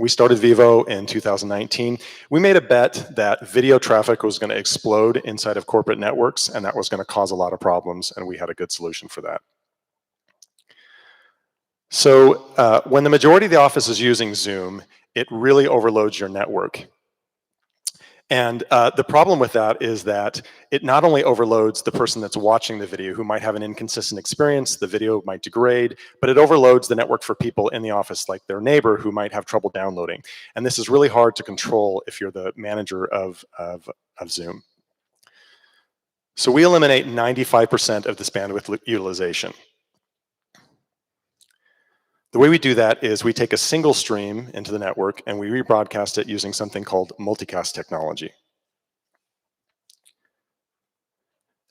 We started Vivo in 2019. We made a bet that video traffic was going to explode inside of corporate networks, and that was going to cause a lot of problems, and we had a good solution for that. So when the majority of the office is using Zoom, it really overloads your network. And the problem with that is that it not only overloads the person that's watching the video who might have an inconsistent experience, the video might degrade, but it overloads the network for people in the office like their neighbor who might have trouble downloading. And this is really hard to control if you're the manager of Zoom. So we eliminate 95% of this bandwidth utilization. The way we do that is we take a single stream into the network and we rebroadcast it using something called multicast technology.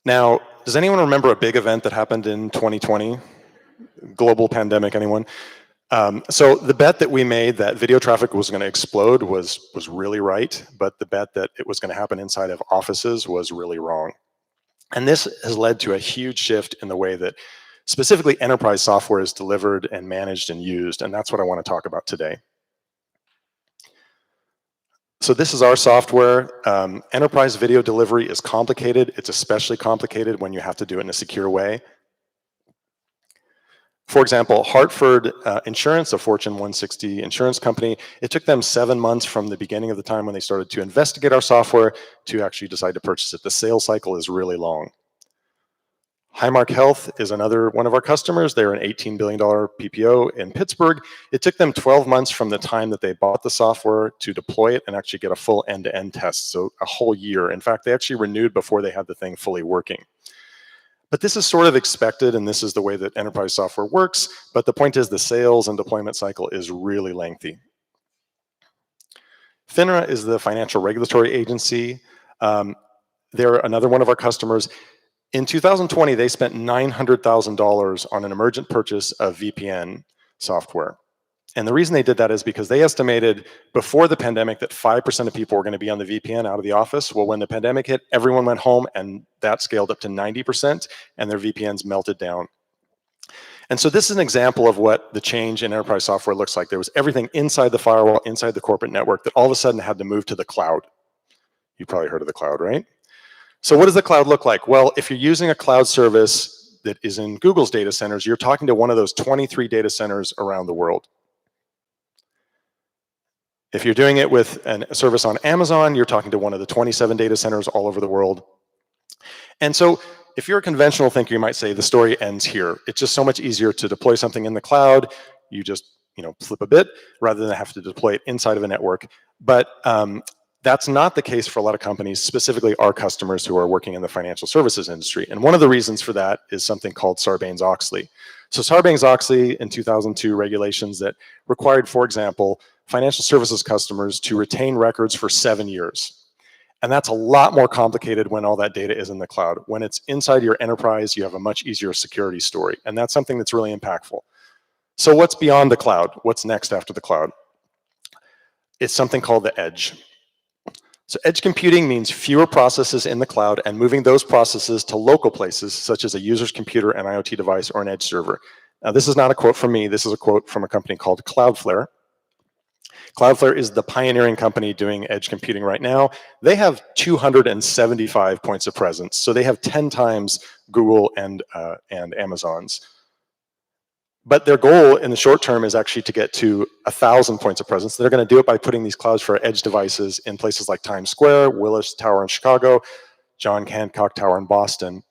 Now, does anyone remember a big event that happened in 2020? Global pandemic, anyone? So the bet that we made that video traffic was going to explode was really right, but the bet that it was going to happen inside of offices was really wrong. And this has led to a huge shift in the way that specifically enterprise software is delivered and managed and used, and that's what I want to talk about today. So this is our software. Enterprise video delivery is complicated. It's especially complicated when you have to do it in a secure way. For example, Hartford Insurance, a Fortune 160 insurance company, it took them 7 months from the beginning of the time when they started to investigate our software to actually decide to purchase it. The sales cycle is really long. Highmark Health is another one of our customers. They're an $18 billion PPO in Pittsburgh. It took them 12 months from the time that they bought the software to deploy it and actually get a full end-to-end test, so a whole year. In fact, they actually renewed before they had the thing fully working. But this is sort of expected, and this is the way that enterprise software works, but the point is the sales and deployment cycle is really lengthy. FINRA is the financial regulatory agency. They're another one of our customers. In 2020, they spent $900,000 on an emergent purchase of VPN software. And the reason they did that is because they estimated before the pandemic that 5% of people were going to be on the VPN out of the office. Well, when the pandemic hit, everyone went home, and that scaled up to 90%, and their VPNs melted down. And so this is an example of what the change in enterprise software looks like. There was everything inside the firewall, inside the corporate network, that all of a sudden had to move to the cloud. You probably heard of the cloud, right? So what does the cloud look like? Well, if you're using a cloud service that is in Google's data centers, you're talking to one of those 23 data centers around the world. If you're doing it with a service on Amazon, you're talking to one of the 27 data centers all over the world. And so if you're a conventional thinker, you might say the story ends here. It's just so much easier to deploy something in the cloud. You just flip a bit rather than have to deploy it inside of a network. But that's not the case for a lot of companies, specifically our customers who are working in the financial services industry. And one of the reasons for that is something called Sarbanes-Oxley. So Sarbanes-Oxley in 2002 regulations that required, for example, financial services customers to retain records for 7 years. And that's a lot more complicated when all that data is in the cloud. When it's inside your enterprise, you have a much easier security story. And that's something that's really impactful. So what's beyond the cloud? What's next after the cloud? It's something called the edge. So edge computing means fewer processes in the cloud and moving those processes to local places, such as a user's computer, an IoT device, or an edge server. Now, this is not a quote from me. This is a quote from a company called Cloudflare. Cloudflare is the pioneering company doing edge computing right now. They have 275 points of presence. So they have 10 times Google and Amazon's. But their goal in the short term is actually to get to 1,000 points of presence. They're going to do it by putting these Cloudflare edge devices in places like Times Square, Willis Tower in Chicago, John Hancock Tower in Boston.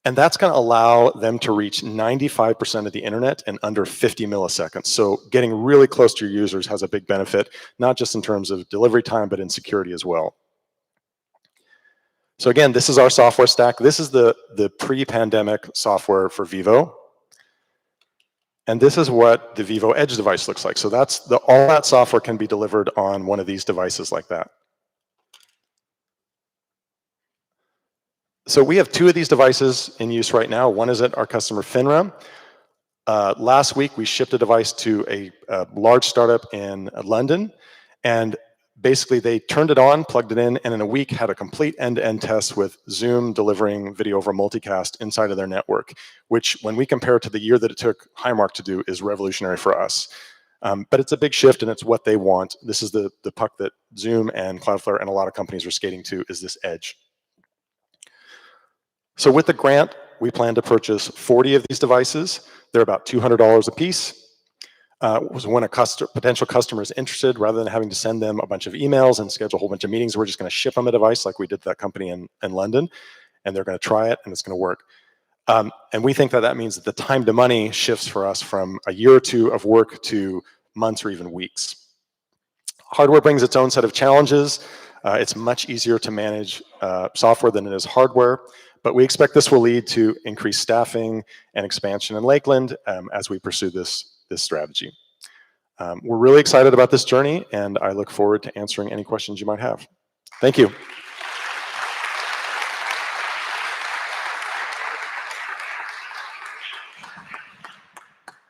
And that's going to allow them to reach 95% of the internet in under 50 milliseconds. So getting really close to your users has a big benefit, not just in terms of delivery time, but in security as well. So again, this is our software stack. This is the pre-pandemic software for Vivo. And this is what the Vivo Edge device looks like. So all that software can be delivered on one of these devices like that. So we have 2 of these devices in use right now. One is at our customer FINRA. Last week, we shipped a device to a large startup in London. And basically, they turned it on, plugged it in, and in a week had a complete end-to-end test with Zoom delivering video over multicast inside of their network, which when we compare it to the year that it took Highmark to do is revolutionary for us. But it's a big shift, and it's what they want. This is the puck that Zoom and Cloudflare and a lot of companies are skating to, is this edge. So with the grant, we plan to purchase 40 of these devices. They're about $200 a piece. When a potential customer is interested, rather than having to send them a bunch of emails and schedule a whole bunch of meetings, we're just going to ship them a device like we did to that company in London, and they're going to try it, and it's going to work. And we think that that means that the time to money shifts for us from a year or 2 of work to months or even weeks. Hardware brings its own set of challenges. It's much easier to manage software than it is hardware, but we expect this will lead to increased staffing and expansion in Lakeland as we pursue this strategy. We're really excited about this journey, and I look forward to answering any questions you might have. Thank you.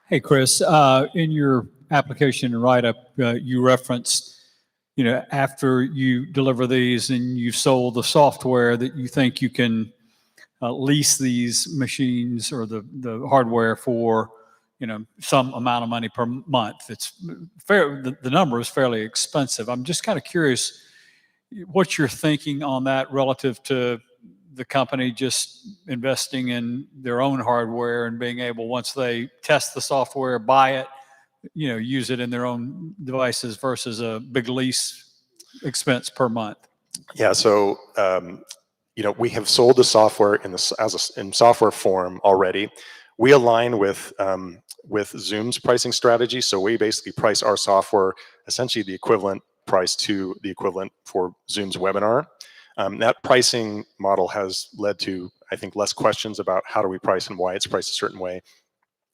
Hey, Chris, in your application write-up, you referenced, after you deliver these and you've sold the software, that you think you can lease these machines or the hardware for, some amount of money per month. It's fair. The number is fairly expensive. I'm just kind of curious what you're thinking on that relative to the company just investing in their own hardware and being able, once they test the software, buy it, use it in their own devices versus a big lease expense per month. Yeah, so we have sold the software in software form already. We align with Zoom's pricing strategy, so we basically price our software essentially the equivalent price to the equivalent for Zoom's webinar. That pricing model has led to, I think, less questions about how do we price and why it's priced a certain way.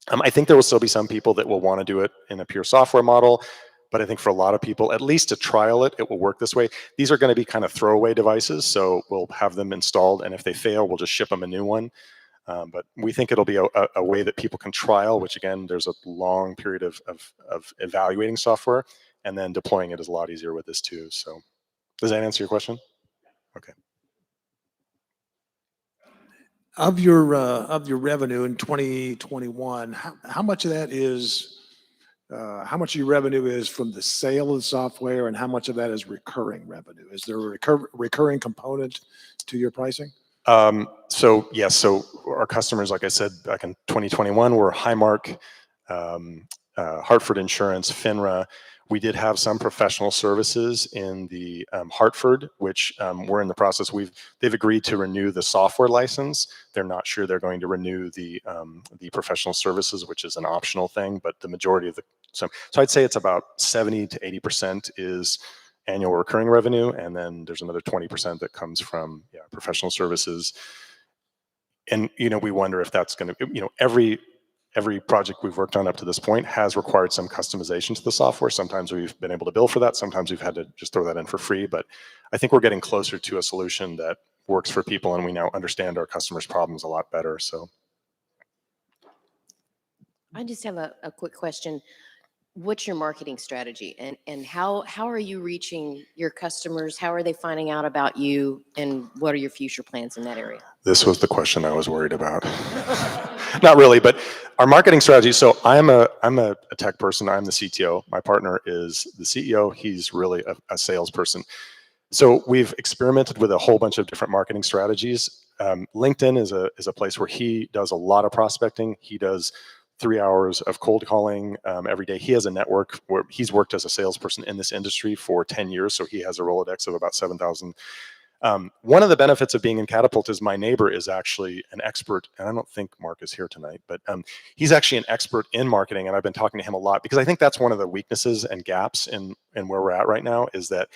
I think there will still be some people that will want to do it in a pure software model, but I think for a lot of people, at least to trial it, it will work this way. These are going to be kind of throwaway devices, so we'll have them installed, and if they fail, we'll just ship them a new one. But we think it'll be a way that people can trial, which again, there's a long period of evaluating software, and then deploying it is a lot easier with this too. So does that answer your question? Okay. Of your revenue in 2021, how much of that is how much of your revenue is from the sale of the software, and how much of that is recurring revenue? Is there a recurring component to your pricing? So yes, so our customers, like I said, back in 2021, were Highmark, Hartford Insurance, FINRA. We did have some professional services in the Hartford, which we're in the process. They've agreed to renew the software license. They're not sure they're going to renew the professional services, which is an optional thing. But the majority of so I'd say it's about 70 to 80% is annual recurring revenue, and then there's another 20% that comes from professional services. And we wonder if that's going to every project we've worked on up to this point has required some customization to the software. Sometimes we've been able to bill for that. Sometimes we've had to just throw that in for free. But I think we're getting closer to a solution that works for people, and we now understand our customers' problems a lot better. So I just have a quick question. What's your marketing strategy, and how are you reaching your customers? How are they finding out about you, and what are your future plans in that area? This was the question I was worried about. Not really, but our marketing strategy. So I'm a tech person. I'm the CTO. My partner is the CEO. He's really a salesperson. So we've experimented with a whole bunch of different marketing strategies. LinkedIn is a place where he does a lot of prospecting. He does 3 hours of cold calling every day. He has a network where he's worked as a salesperson in this industry for 10 years. So he has a Rolodex of about 7,000. One of the benefits of being in Catapult is my neighbor is actually an expert, and I don't think Mark is here tonight, but he's actually an expert in marketing, and I've been talking to him a lot because I think that's one of the weaknesses and gaps in where we're at right now, is that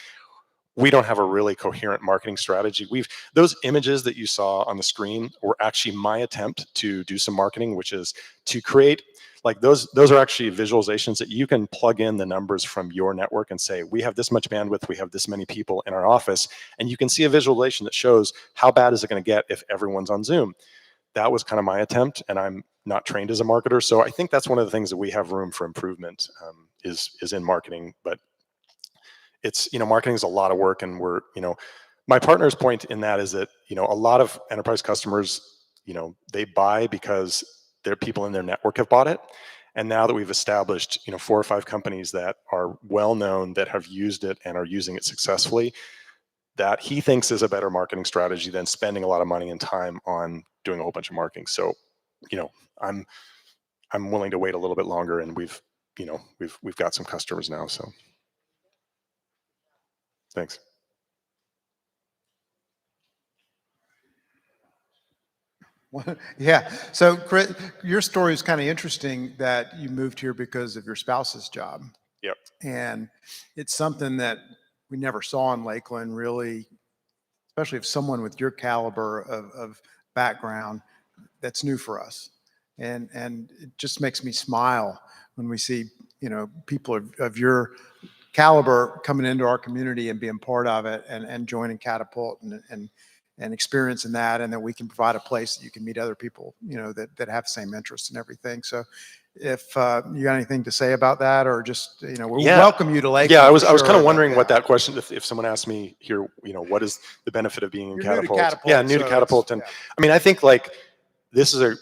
we don't have a really coherent marketing strategy. Those images that you saw on the screen were actually my attempt to do some marketing, which is to create, like those are actually visualizations that you can plug in the numbers from your network and say, we have this much bandwidth, we have this many people in our office, and you can see a visualization that shows how bad is it going to get if everyone's on Zoom. That was kind of my attempt, and I'm not trained as a marketer, so I think that's one of the things that we have room for improvement is in marketing. But it's, marketing is a lot of work, and we're, my partner's point in that is that, a lot of enterprise customers, they buy because their people in their network have bought it. And now that we've established, 4 or 5 companies that are well known, that have used it and are using it successfully, that he thinks is a better marketing strategy than spending a lot of money and time on doing a whole bunch of marketing. So, I'm willing to wait a little bit longer, and we've got some customers now, so. Thanks. Yeah. So, Chris, your story is kind of interesting that you moved here because of your spouse's job. Yep. And it's something that we never saw in Lakeland, really, especially if someone with your caliber of background. That's new for us. And it just makes me smile when we see, people of your caliber coming into our community and being part of it, and joining Catapult and experiencing that, and that we can provide a place that you can meet other people, that have the same interests and everything. So if you got anything to say about that, or just, we welcome you to Lakeland. Yeah, I was kind of wondering what that question, if someone asked me here, what is the benefit of being in Catapult? New to Catapult. Yeah, new to Catapult. And I mean, I think like this is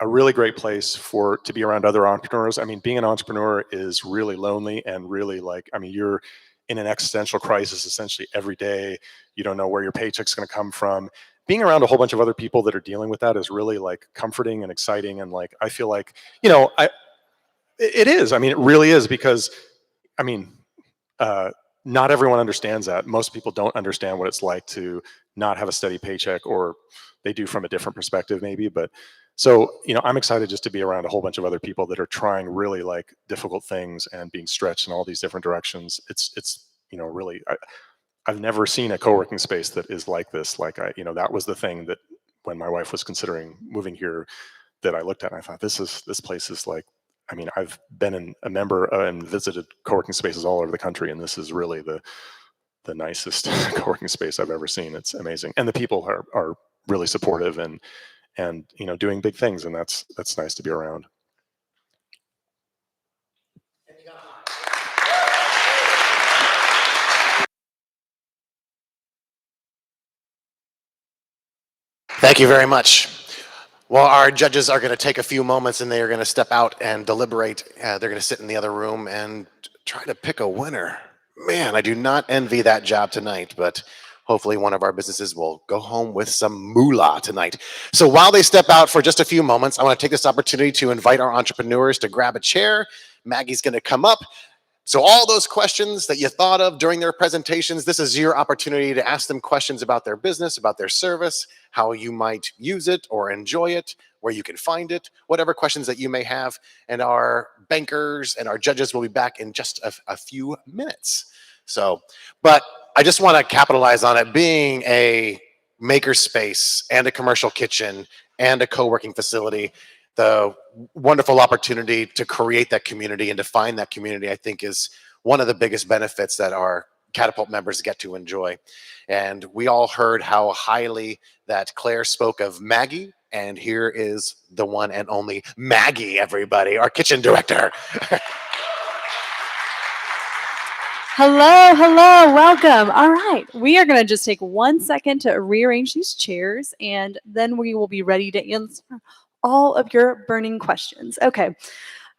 a really great place to be around other entrepreneurs. I mean, being an entrepreneur is really lonely and really like, I mean, you're in an existential crisis essentially every day. You don't know where your paycheck's going to come from. Being around a whole bunch of other people that are dealing with that is really like comforting and exciting. And like, I feel like, it is. I mean, it really is because, I mean, not everyone understands that. Most people don't understand what it's like to not have a steady paycheck, or they do from a different perspective maybe. But so, I'm excited just to be around a whole bunch of other people that are trying really like difficult things and being stretched in all these different directions. It's really, I've never seen a co-working space that is like this. Like that was the thing that when my wife was considering moving here, that I looked at and I thought, this place is like, I mean, I've been a member and visited co-working spaces all over the country, and this is really the nicest co-working space I've ever seen. It's amazing, and the people are really supportive and doing big things, and that's nice to be around. Thank you very much. Well, our judges are going to take a few moments and they are going to step out and deliberate. They're going to sit in the other room and try to pick a winner. Man, I do not envy that job tonight, but hopefully one of our businesses will go home with some moolah tonight. So while they step out for just a few moments, I want to take this opportunity to invite our entrepreneurs to grab a chair. Maggie's going to come up. So all those questions that you thought of during their presentations, this is your opportunity to ask them questions about their business, about their service, how you might use it or enjoy it, where you can find it, whatever questions that you may have. And our bankers and our judges will be back in just a few minutes. So, but I just want to capitalize on it being a maker space and a commercial kitchen and a co-working facility. The wonderful opportunity to create that community and define that community, I think, is one of the biggest benefits that our Catapult members get to enjoy. And we all heard how highly that Claire spoke of Maggie. And here is the one and only Maggie, everybody, our kitchen director. Hello, welcome. All right, we are going to just take 1 second to rearrange these chairs, and then we will be ready to answer all of your burning questions. Okay,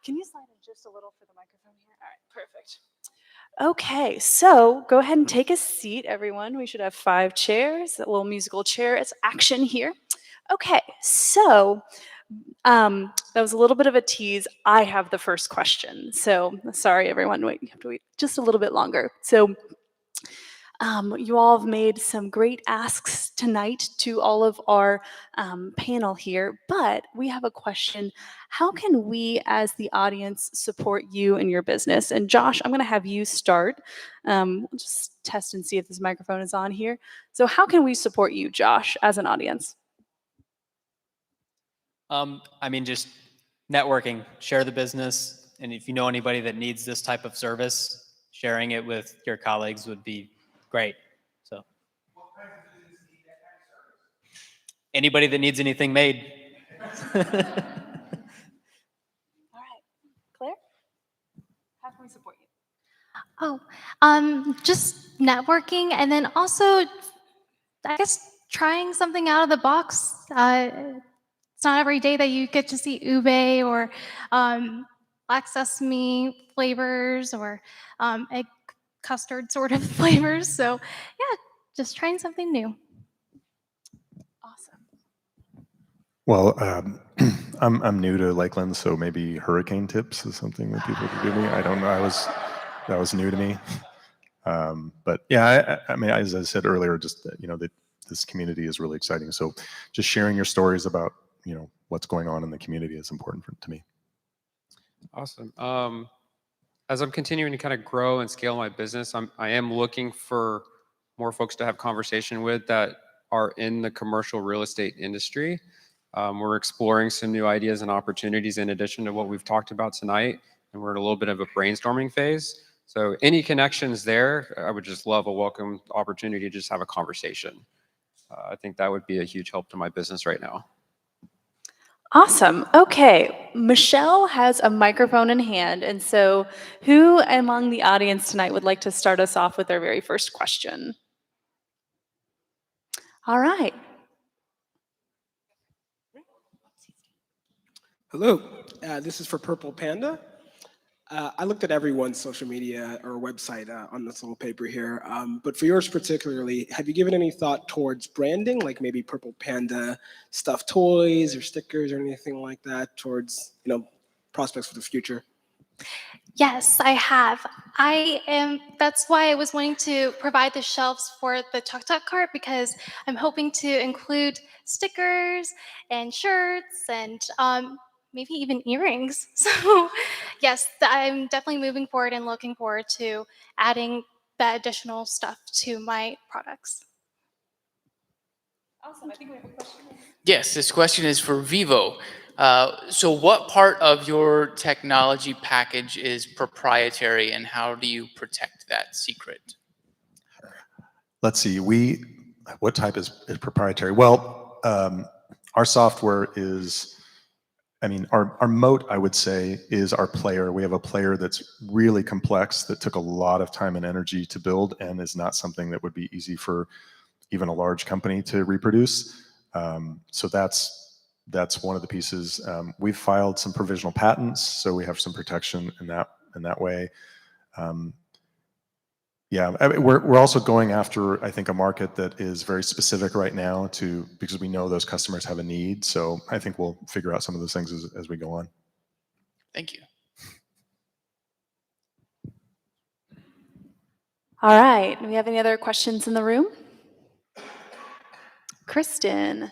can you slide in just a little for the microphone here? All right, perfect. Okay, so go ahead and take a seat, everyone. We should have 5 chairs, a little musical chair. It's action here. Okay, so that was a little bit of a tease. I have the first question. So sorry, everyone. Wait, you have to wait just a little bit longer. So you all have made some great asks tonight to all of our panel here, but we have a question. How can we as the audience support you in your business? And Josh, I'm gonna have you start. We'll just test and see if this microphone is on here. So how can we support you, Josh, as an audience? I mean, just networking, share the business. And if you know anybody that needs this type of service, sharing it with your colleagues would be great. So anybody that needs anything made. All right, Claire, how can we support you? Oh, just networking, and then also, I guess, trying something out of the box. It's not every day that you get to see ube or black sesame flavors or egg custard sort of flavors. So yeah, just trying something new. Awesome. Well, I'm new to Lakeland, so maybe hurricane tips is something that people could give me. I don't know. That was new to me. But yeah, I mean, as I said earlier, just this community is really exciting. So just sharing your stories about what's going on in the community is important to me. Awesome. As I'm continuing to kind of grow and scale my business, I am looking for more folks to have conversation with that are in the commercial real estate industry. We're exploring some new ideas and opportunities in addition to what we've talked about tonight, and we're in a little bit of a brainstorming phase. So any connections there, I would just love a welcome opportunity to just have a conversation. I think that would be a huge help to my business right now. Awesome. Okay, Michelle has a microphone in hand, and so who among the audience tonight would like to start us off with their very first question? All right. Hello, this is for Purple Panda. I looked at everyone's social media or website on this little paper here, but for yours particularly, have you given any thought towards branding, like maybe Purple Panda stuffed toys or stickers or anything like that towards, prospects for the future? Yes, I have. That's why I was wanting to provide the shelves for the Tuk Tuk cart because I'm hoping to include stickers and shirts and maybe even earrings. So, yes, I'm definitely moving forward and looking forward to adding that additional stuff to my products. Awesome. I think we have a question. Yes, this question is for Vivo. So what part of your technology package is proprietary and how do you protect that secret? Let's see, what type is proprietary? Well, our software is, our moat, I would say, is our player. We have a player that's really complex that took a lot of time and energy to build and is not something that would be easy for even a large company to reproduce. So that's one of the pieces. We've filed some provisional patents, so we have some protection in that way. Yeah, we're also going after, I think, a market that is very specific right now because we know those customers have a need. So I think we'll figure out some of those things as we go on. Thank you. All right. Do we have any other questions in the room? Kristen.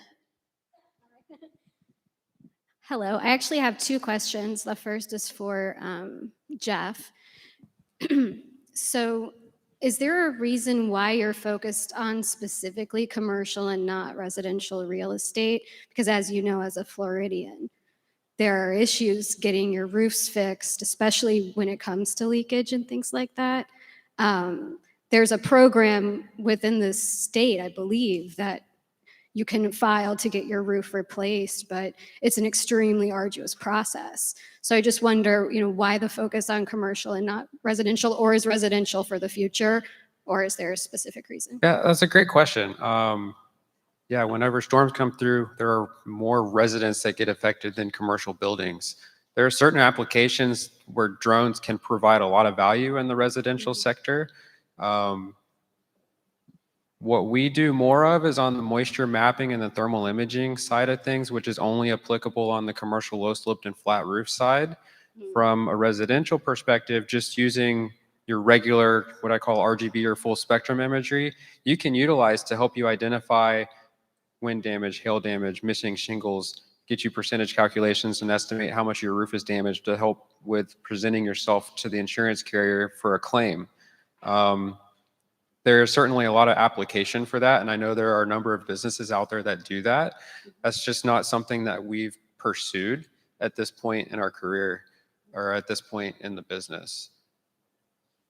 Hello, I actually have two questions. The first is for Jeff. So, is there a reason why you're focused on specifically commercial and not residential real estate? Because as you know, as a Floridian, there are issues getting your roofs fixed, especially when it comes to leakage and things like that. There's a program within the state, I believe, that you can file to get your roof replaced, but it's an extremely arduous process. So I just wonder, why the focus on commercial and not residential, or is residential for the future, or is there a specific reason? Yeah, that's a great question. Yeah, whenever storms come through, there are more residents that get affected than commercial buildings. There are certain applications where drones can provide a lot of value in the residential sector. What we do more of is on the moisture mapping and the thermal imaging side of things, which is only applicable on the commercial low sloped and flat roof side. From a residential perspective, just using your regular, what I call RGB or full spectrum imagery, you can utilize to help you identify wind damage, hail damage, missing shingles, get you percentage calculations and estimate how much your roof is damaged to help with presenting yourself to the insurance carrier for a claim. There's certainly a lot of application for that, and I know there are a number of businesses out there that do that. That's just not something that we've pursued at this point in our career or at this point in the business.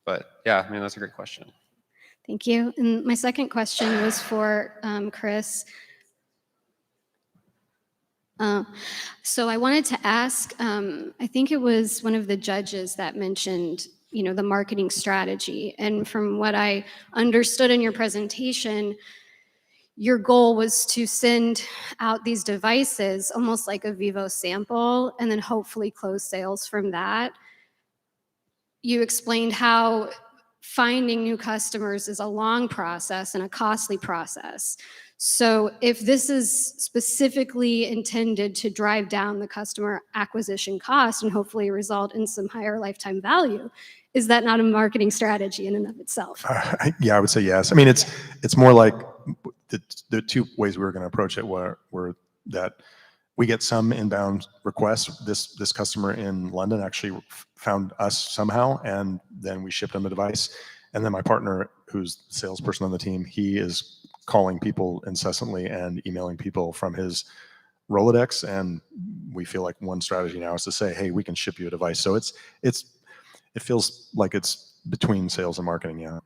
But yeah, that's a great question. Thank you. And my second question was for Chris. So I wanted to ask, I think it was one of the judges that mentioned, the marketing strategy. And from what I understood in your presentation, your goal was to send out these devices, almost like a Vivo sample, and then hopefully close sales from that. You explained how finding new customers is a long process and a costly process. So if this is specifically intended to drive down the customer acquisition cost and hopefully result in some higher lifetime value, is that not a marketing strategy in and of itself? Yeah, I would say yes. It's more like the two ways we were going to approach it were that we get some inbound requests. This customer in London actually found us somehow, and then we shipped them a device. And then my partner, who's the salesperson on the team, he is calling people incessantly and emailing people from his Rolodex. And we feel like one strategy now is to say, hey, we can ship you a device. So it feels like it's between sales and marketing. Yeah.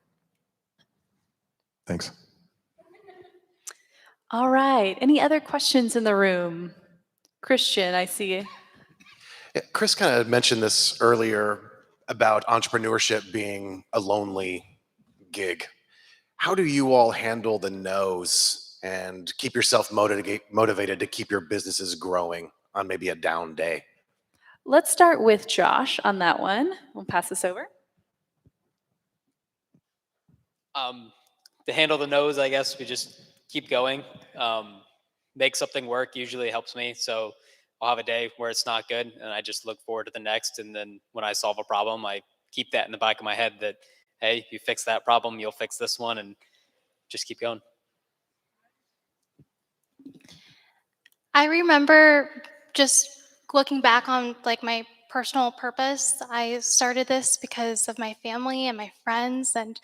Thanks. All right. Any other questions in the room? Christian, I see you. Yeah, Chris kind of mentioned this earlier about entrepreneurship being a lonely gig. How do you all handle the no's and keep yourself motivated to keep your businesses growing on maybe a down day? Let's start with Josh on that one. We'll pass this over. To handle the no's, I guess we just keep going. Make something work usually helps me. So I'll have a day where it's not good and I just look forward to the next. And then when I solve a problem, I keep that in the back of my head that, hey, if you fix that problem, you'll fix this one, and just keep going. I remember just looking back on like my personal purpose. I started this because of my family and my friends, and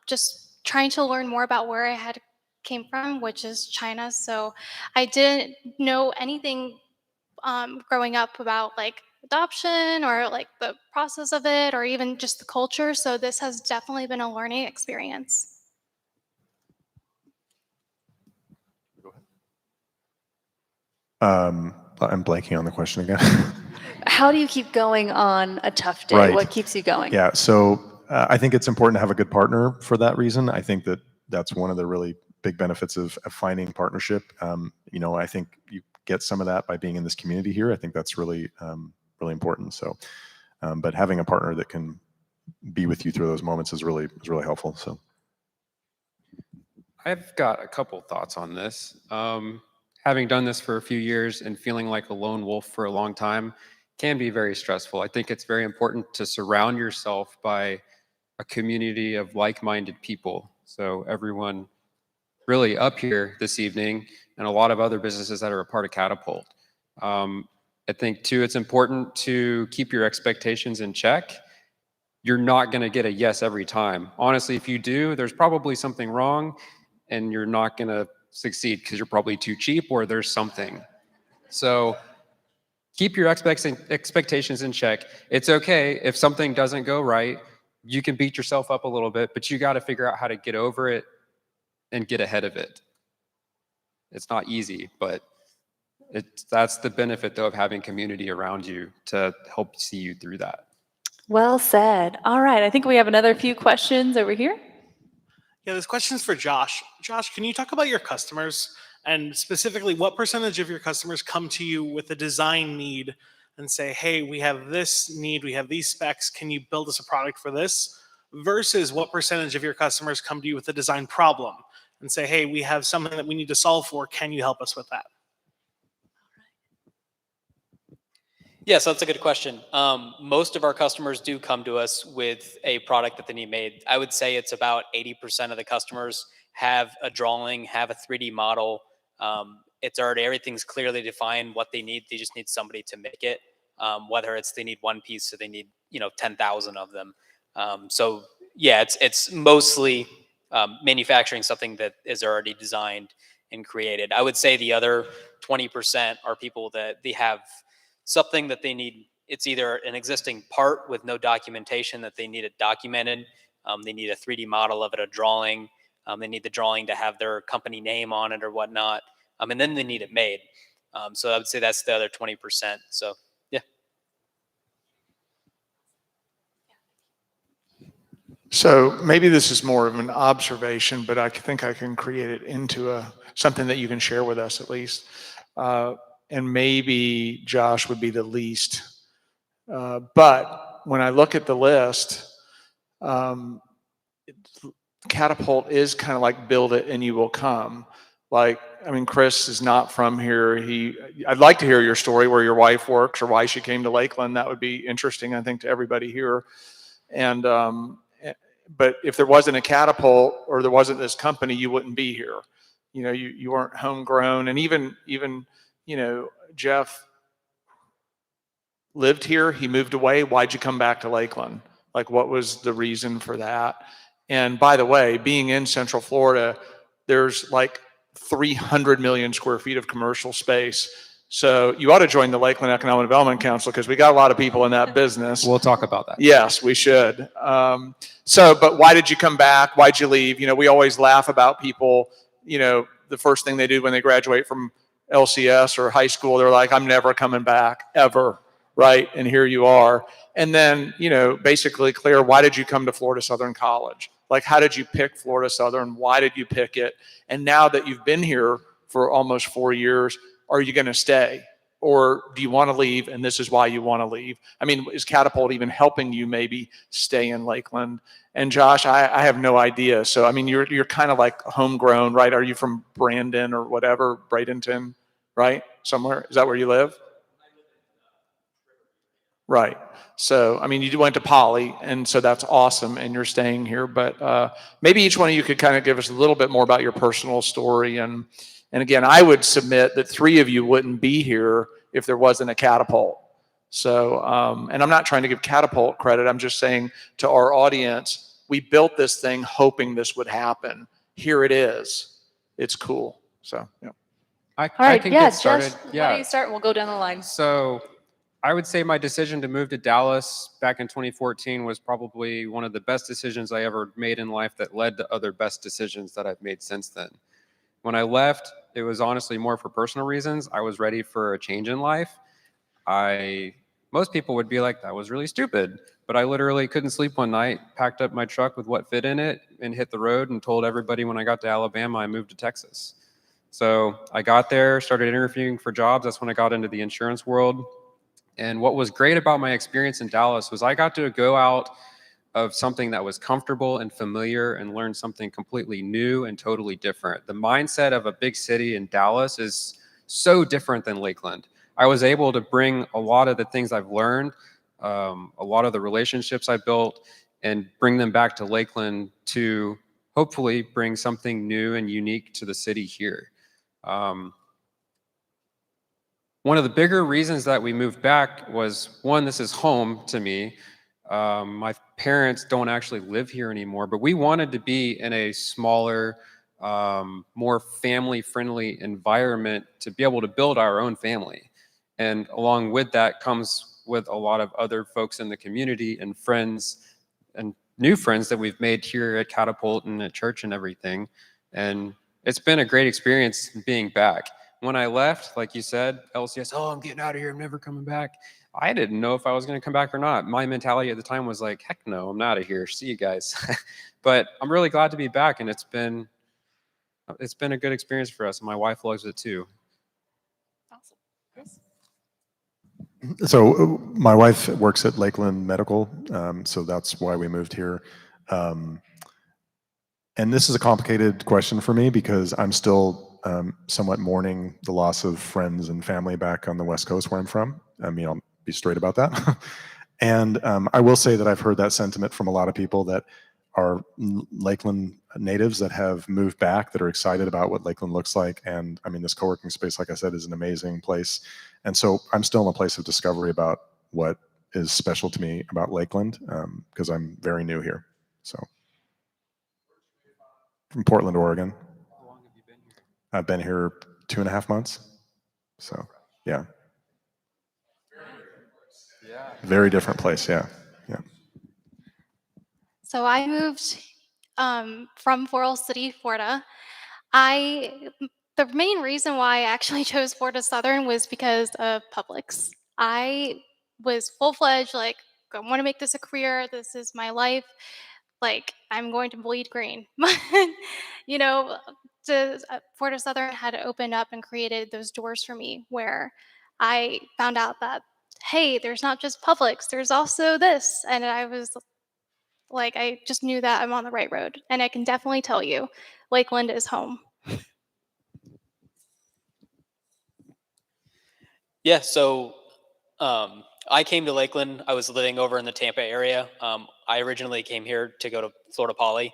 just trying to learn more about where I had came from, which is China. So I didn't know anything growing up about like adoption or like the process of it or even just the culture. So this has definitely been a learning experience. I'm blanking on the question again. How do you keep going on a tough day? Right. What keeps you going? Yeah, so I think it's important to have a good partner for that reason. I think that that's one of the really big benefits of finding partnership. I think you get some of that by being in this community here. I think that's really, really important. So, but having a partner that can be with you through those moments is really helpful. So, I've got a couple thoughts on this. Having done this for a few years and feeling like a lone wolf for a long time can be very stressful. I think it's very important to surround yourself by a community of like-minded people. So everyone really up here this evening and a lot of other businesses that are a part of Catapult. I think too, it's important to keep your expectations in check. You're not gonna get a yes every time. Honestly, if you do, there's probably something wrong and you're not gonna succeed because you're probably too cheap or there's something. So keep your expectations in check. It's okay if something doesn't go right. You can beat yourself up a little bit, but you got to figure out how to get over it and get ahead of it. It's not easy, but that's the benefit though of having community around you to help see you through that. Well said. All right, I think we have another few questions over here. Yeah, this question's for Josh. Josh, can you talk about your customers and specifically what percentage of your customers come to you with a design need and say, hey, we have this need, we have these specs, can you build us a product for this? Versus what percentage of your customers come to you with a design problem and say, hey, we have something that we need to solve for, can you help us with that? Yeah, so that's a good question. Most of our customers do come to us with a product that they need made. I would say it's about 80% of the customers have a drawing, have a 3D model. It's already, everything's clearly defined what they need. They just need somebody to make it. Whether it's they need one piece or they need 10,000 of them. So yeah, it's mostly manufacturing something that is already designed and created. I would say the other 20% are people that they have something that they need. It's either an existing part with no documentation that they need it documented. They need a 3D model of it, a drawing. They need the drawing to have their company name on it or whatnot. And then they need it made. So I would say that's the other 20%. So yeah. So maybe this is more of an observation, but I think I can create it into something that you can share with us at least. And maybe Josh would be the least. But when I look at the list, Catapult is kind of like build it and you will come. Like, I mean, Chris is not from here. I'd like to hear your story where your wife works or why she came to Lakeland. That would be interesting, I think, to everybody here. And, but if there wasn't a Catapult or there wasn't this company, you wouldn't be here. You weren't homegrown. And even, Jeff lived here, he moved away. Why'd you come back to Lakeland? Like, what was the reason for that? And by the way, being in Central Florida, there's like 300 million square feet of commercial space. So you ought to join the Lakeland Economic Development Council because we got a lot of people in that business. We'll talk about that. Yes, we should. But why did you come back? Why'd you leave? We always laugh about people, the first thing they do when they graduate from LCS or high school, they're like, I'm never coming back ever, right? And here you are. And then, basically, Claire, why did you come to Florida Southern College? Like, how did you pick Florida Southern? Why did you pick it? And now that you've been here for almost 4 years, are you going to stay? or do you want to leave and this is why you want to leave? I mean, is Catapult even helping you maybe stay in Lakeland? And Josh, I have no idea. So, I mean, you're kind of like homegrown, right? Are you from Brandon or whatever, Bradenton, right? Somewhere? Is that where you live? Right. So, I mean, you went to Poly, and so that's awesome, and you're staying here. But maybe each one of you could kind of give us a little bit more about your personal story. And again, I would submit that 3 of you wouldn't be here if there wasn't a Catapult. So, and I'm not trying to give Catapult credit. I'm just saying to our audience, we built this thing hoping this would happen. Here it is. It's cool. So, yeah. All right, can yeah, get started. Josh, why don't you start and we'll go down the line. So I would say my decision to move to Dallas back in 2014 was probably one of the best decisions I ever made in life that led to other best decisions that I've made since then. When I left, it was honestly more for personal reasons. I was ready for a change in life. Most people would be like, that was really stupid. But I literally couldn't sleep one night, packed up my truck with what fit in it, and hit the road and told everybody when I got to Alabama, I moved to Texas. So I got there, started interviewing for jobs. That's when I got into the insurance world. And what was great about my experience in Dallas was I got to go out of something that was comfortable and familiar and learn something completely new and totally different. The mindset of a big city in Dallas is so different than Lakeland. I was able to bring a lot of the things I've learned, a lot of the relationships I built, and bring them back to Lakeland to hopefully bring something new and unique to the city here. One of the bigger reasons that we moved back was, one, this is home to me. My parents don't actually live here anymore, but we wanted to be in a smaller, more family-friendly environment to be able to build our own family. And along with that comes with a lot of other folks in the community and friends and new friends that we've made here at Catapult and at church and everything. And it's been a great experience being back. When I left, like you said, LCS, oh, I'm getting out of here, I'm never coming back. I didn't know if I was going to come back or not. My mentality at the time was like, heck no, I'm out of here. See you guys. But I'm really glad to be back, and it's been a good experience for us, and my wife loves it too. Awesome. Chris? So my wife works at Lakeland Medical, so that's why we moved here. And this is a complicated question for me because I'm still somewhat mourning the loss of friends and family back on the West Coast where I'm from. I mean, I'll be straight about that. And I will say that I've heard that sentiment from a lot of people that are Lakeland natives that have moved back, that are excited about what Lakeland looks like. And I mean, this co-working space, like I said, is an amazing place. And so I'm still in a place of discovery about what is special to me about Lakeland because I'm very new here. So from Portland, Oregon. How long have you been here? I've been here 2.5 months. So yeah. Yeah. Very different place. Yeah. Yeah. So I moved from Floral City, Florida. The main reason why I actually chose Florida Southern was because of Publix. I was full-fledged, like, I want to make this a career. This is my life. Like, I'm going to bleed green. you know, Florida Southern had opened up and created those doors for me where I found out that, hey, there's not just Publix, there's also this. And I was like, I just knew that I'm on the right road. And I can definitely tell you, Lakeland is home. Yeah, so I came to Lakeland. I was living over in the Tampa area. I originally came here to go to Florida Poly.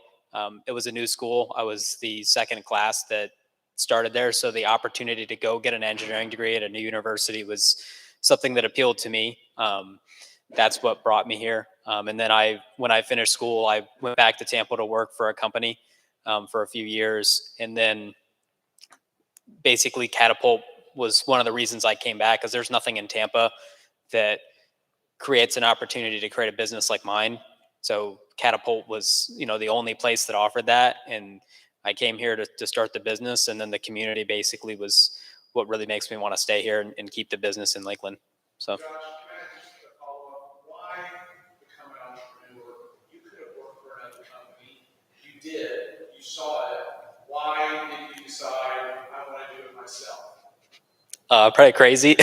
It was a new school. I was the second class that started there, so the opportunity to go get an engineering degree at a new university was something that appealed to me. That's what brought me here. And then when I finished school, I went back to Tampa to work for a company for a few years, and then basically Catapult was one of the reasons I came back, because there's nothing in Tampa that creates an opportunity to create a business like mine. So Catapult was, the only place that offered that. And I came here to start the business. And then the community basically was what really makes me want to stay here and keep the business in Lakeland. So. Josh, can I just follow up? Why become an entrepreneur? You could have worked for another company. You did. You saw it. Why did you decide I want to do it myself? Probably crazy.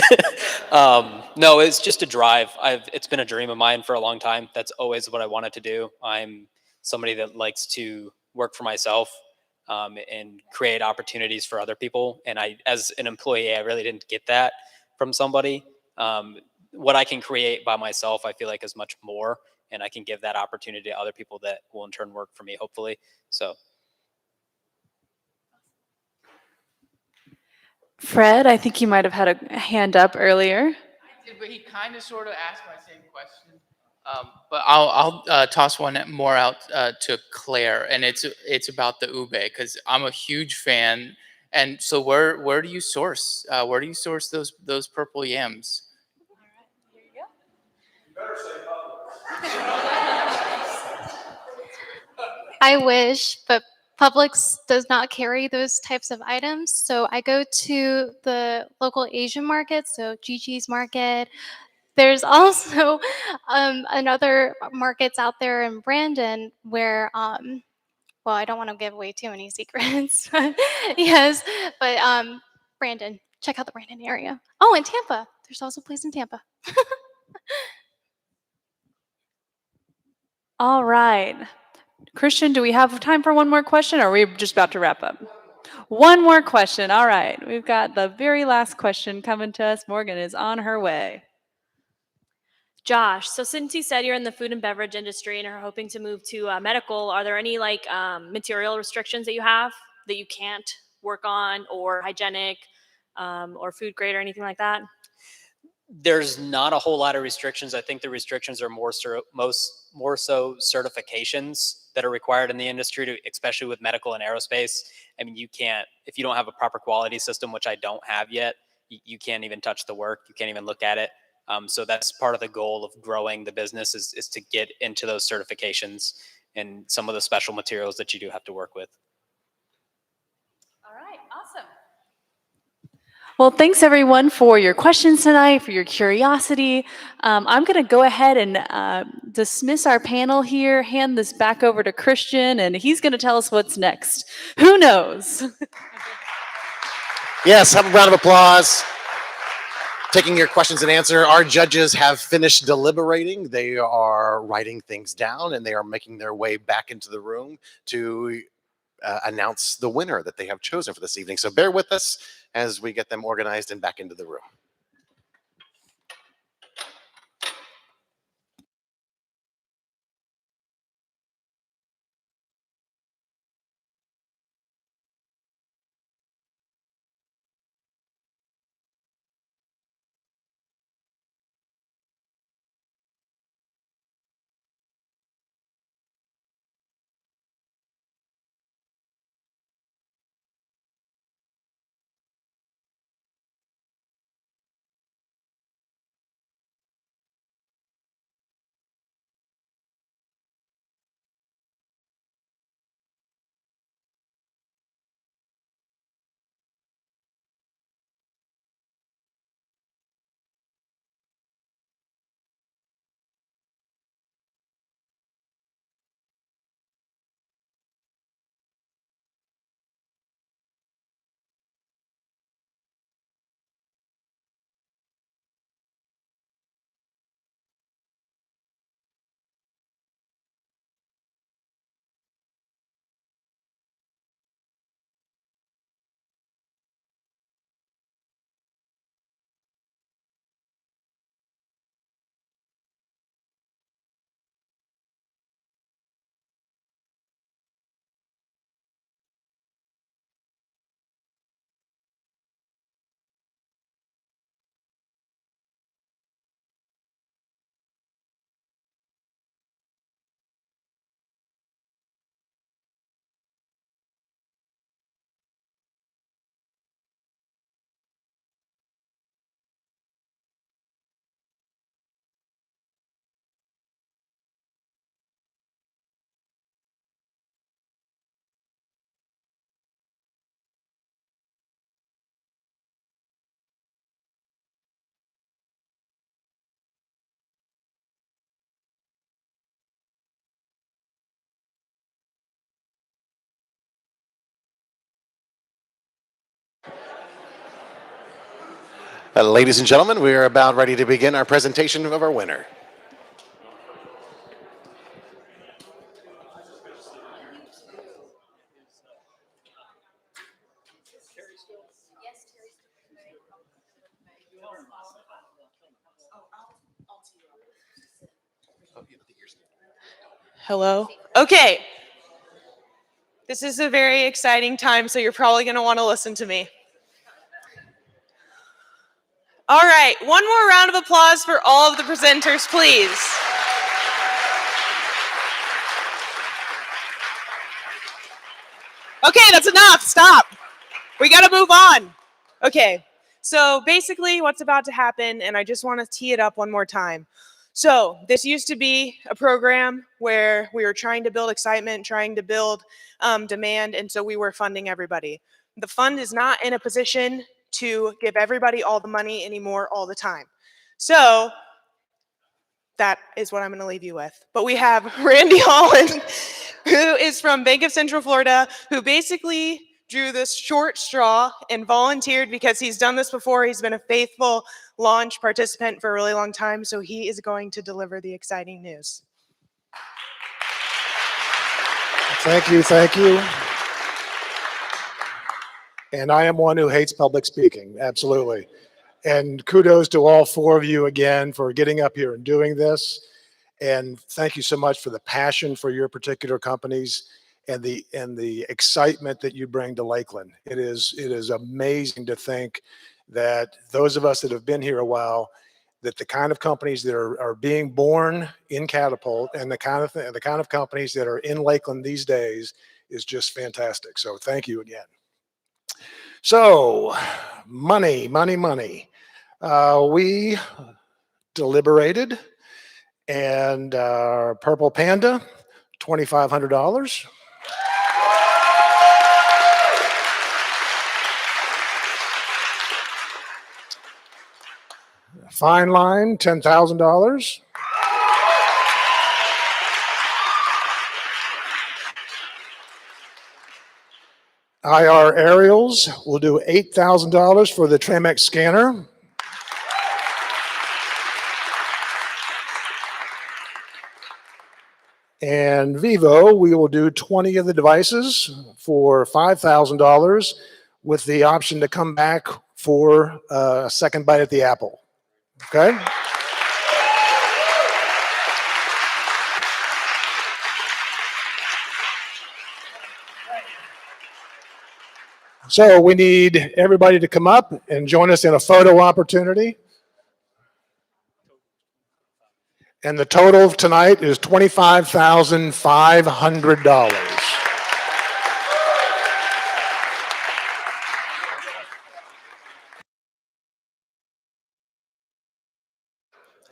No, it's just a drive. It's been a dream of mine for a long time. That's always what I wanted to do. I'm somebody that likes to work for myself and create opportunities for other people. And as an employee, I really didn't get that from somebody. What I can create by myself, I feel like is much more, and I can give that opportunity to other people that will in turn work for me, hopefully. So. Fred, I think you might have had a hand up earlier. I did, but he kind of sort of asked my same question. But I'll toss one more out to Claire, and it's about the ube because I'm a huge fan. And so where do you source those purple yams? I wish, but Publix does not carry those types of items. So I go to the local Asian market, so Gigi's Market. There's also another markets out there in Brandon where, well, I don't want to give away too many secrets. Yes, but Brandon, check out the Brandon area. Oh, and Tampa. There's also a place in Tampa. All right. Christian, do we have time for one more question, or are we just about to wrap up? One more question. All right. We've got the very last question coming to us. Morgan is on her way. Josh, so since you said you're in the food and beverage industry and are hoping to move to medical, are there any material restrictions that you have that you can't work on, or hygienic, or food grade, or anything like that? There's not a whole lot of restrictions. I think the restrictions are more so certifications that are required in the industry, especially with medical and aerospace. I mean, you can't, if you don't have a proper quality system, which I don't have yet, you can't even touch the work. You can't even look at it. So that's part of the goal of growing the business is to get into those certifications and some of the special materials that you do have to work with. All right, awesome. Well, thanks everyone for your questions tonight, for your curiosity. I'm going to go ahead and dismiss our panel here, hand this back over to Christian, and he's going to tell us what's next. Who knows? Yes, have a round of applause. Taking your questions and answer. Our judges have finished deliberating. They are writing things down and they are making their way back into the room to announce the winner that they have chosen for this evening. So bear with us as we get them organized and back into the room. Ladies and gentlemen, we are about ready to begin our presentation of our winner. Hello? Okay. This is a very exciting time, so you're probably going to want to listen to me. All right, one more round of applause for all of the presenters, please. Okay, that's enough. Stop. We got to move on. Okay, so basically what's about to happen, and I just want to tee it up one more time. So this used to be a program where we were trying to build excitement, trying to build demand, and so we were funding everybody. The fund is not in a position to give everybody all the money anymore all the time. So that is what I'm going to leave you with. But we have Randy Holland, who is from Bank of Central Florida, who basically drew this short straw and volunteered because he's done this before. He's been a faithful launch participant for a really long time, so he is going to deliver the exciting news. Thank you, thank you. And I am one who hates public speaking, absolutely. And kudos to all four of you again for getting up here and doing this. And thank you so much for the passion for your particular companies and the excitement that you bring to Lakeland. It is amazing to think that those of us that have been here a while, that the kind of companies that are being born in Catapult and the kind of companies that are in Lakeland these days is just fantastic. So thank you again. So money. We deliberated, and our Purple Panda, $2,500. Fine Line, $10,000. IR Aerials will do $8,000 for the Tramex scanner. And Vivo, we will do 20 of the devices for $5,000 with the option to come back for a second bite at the apple. Okay? So we need everybody to come up and join us in a photo opportunity. And the total tonight is $25,500.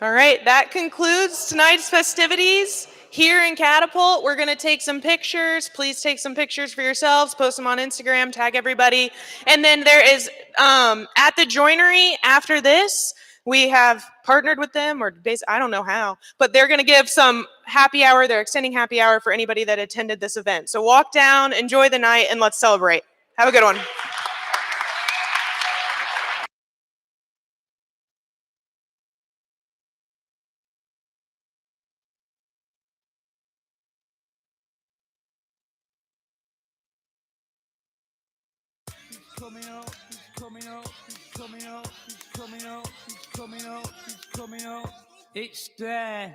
All right, that concludes tonight's festivities here in Catapult. We're going to take some pictures. Please take some pictures for yourselves, post them on Instagram, tag everybody. And then there is, at the joinery after this, we have partnered with them, or I don't know how, but they're going to give some happy hour. They're extending happy hour for anybody that attended this event. So walk down, enjoy the night, and let's celebrate. Have a good one. Coming out, he's coming out, he's coming out, he's coming out, he's coming out, he's coming out. It's there.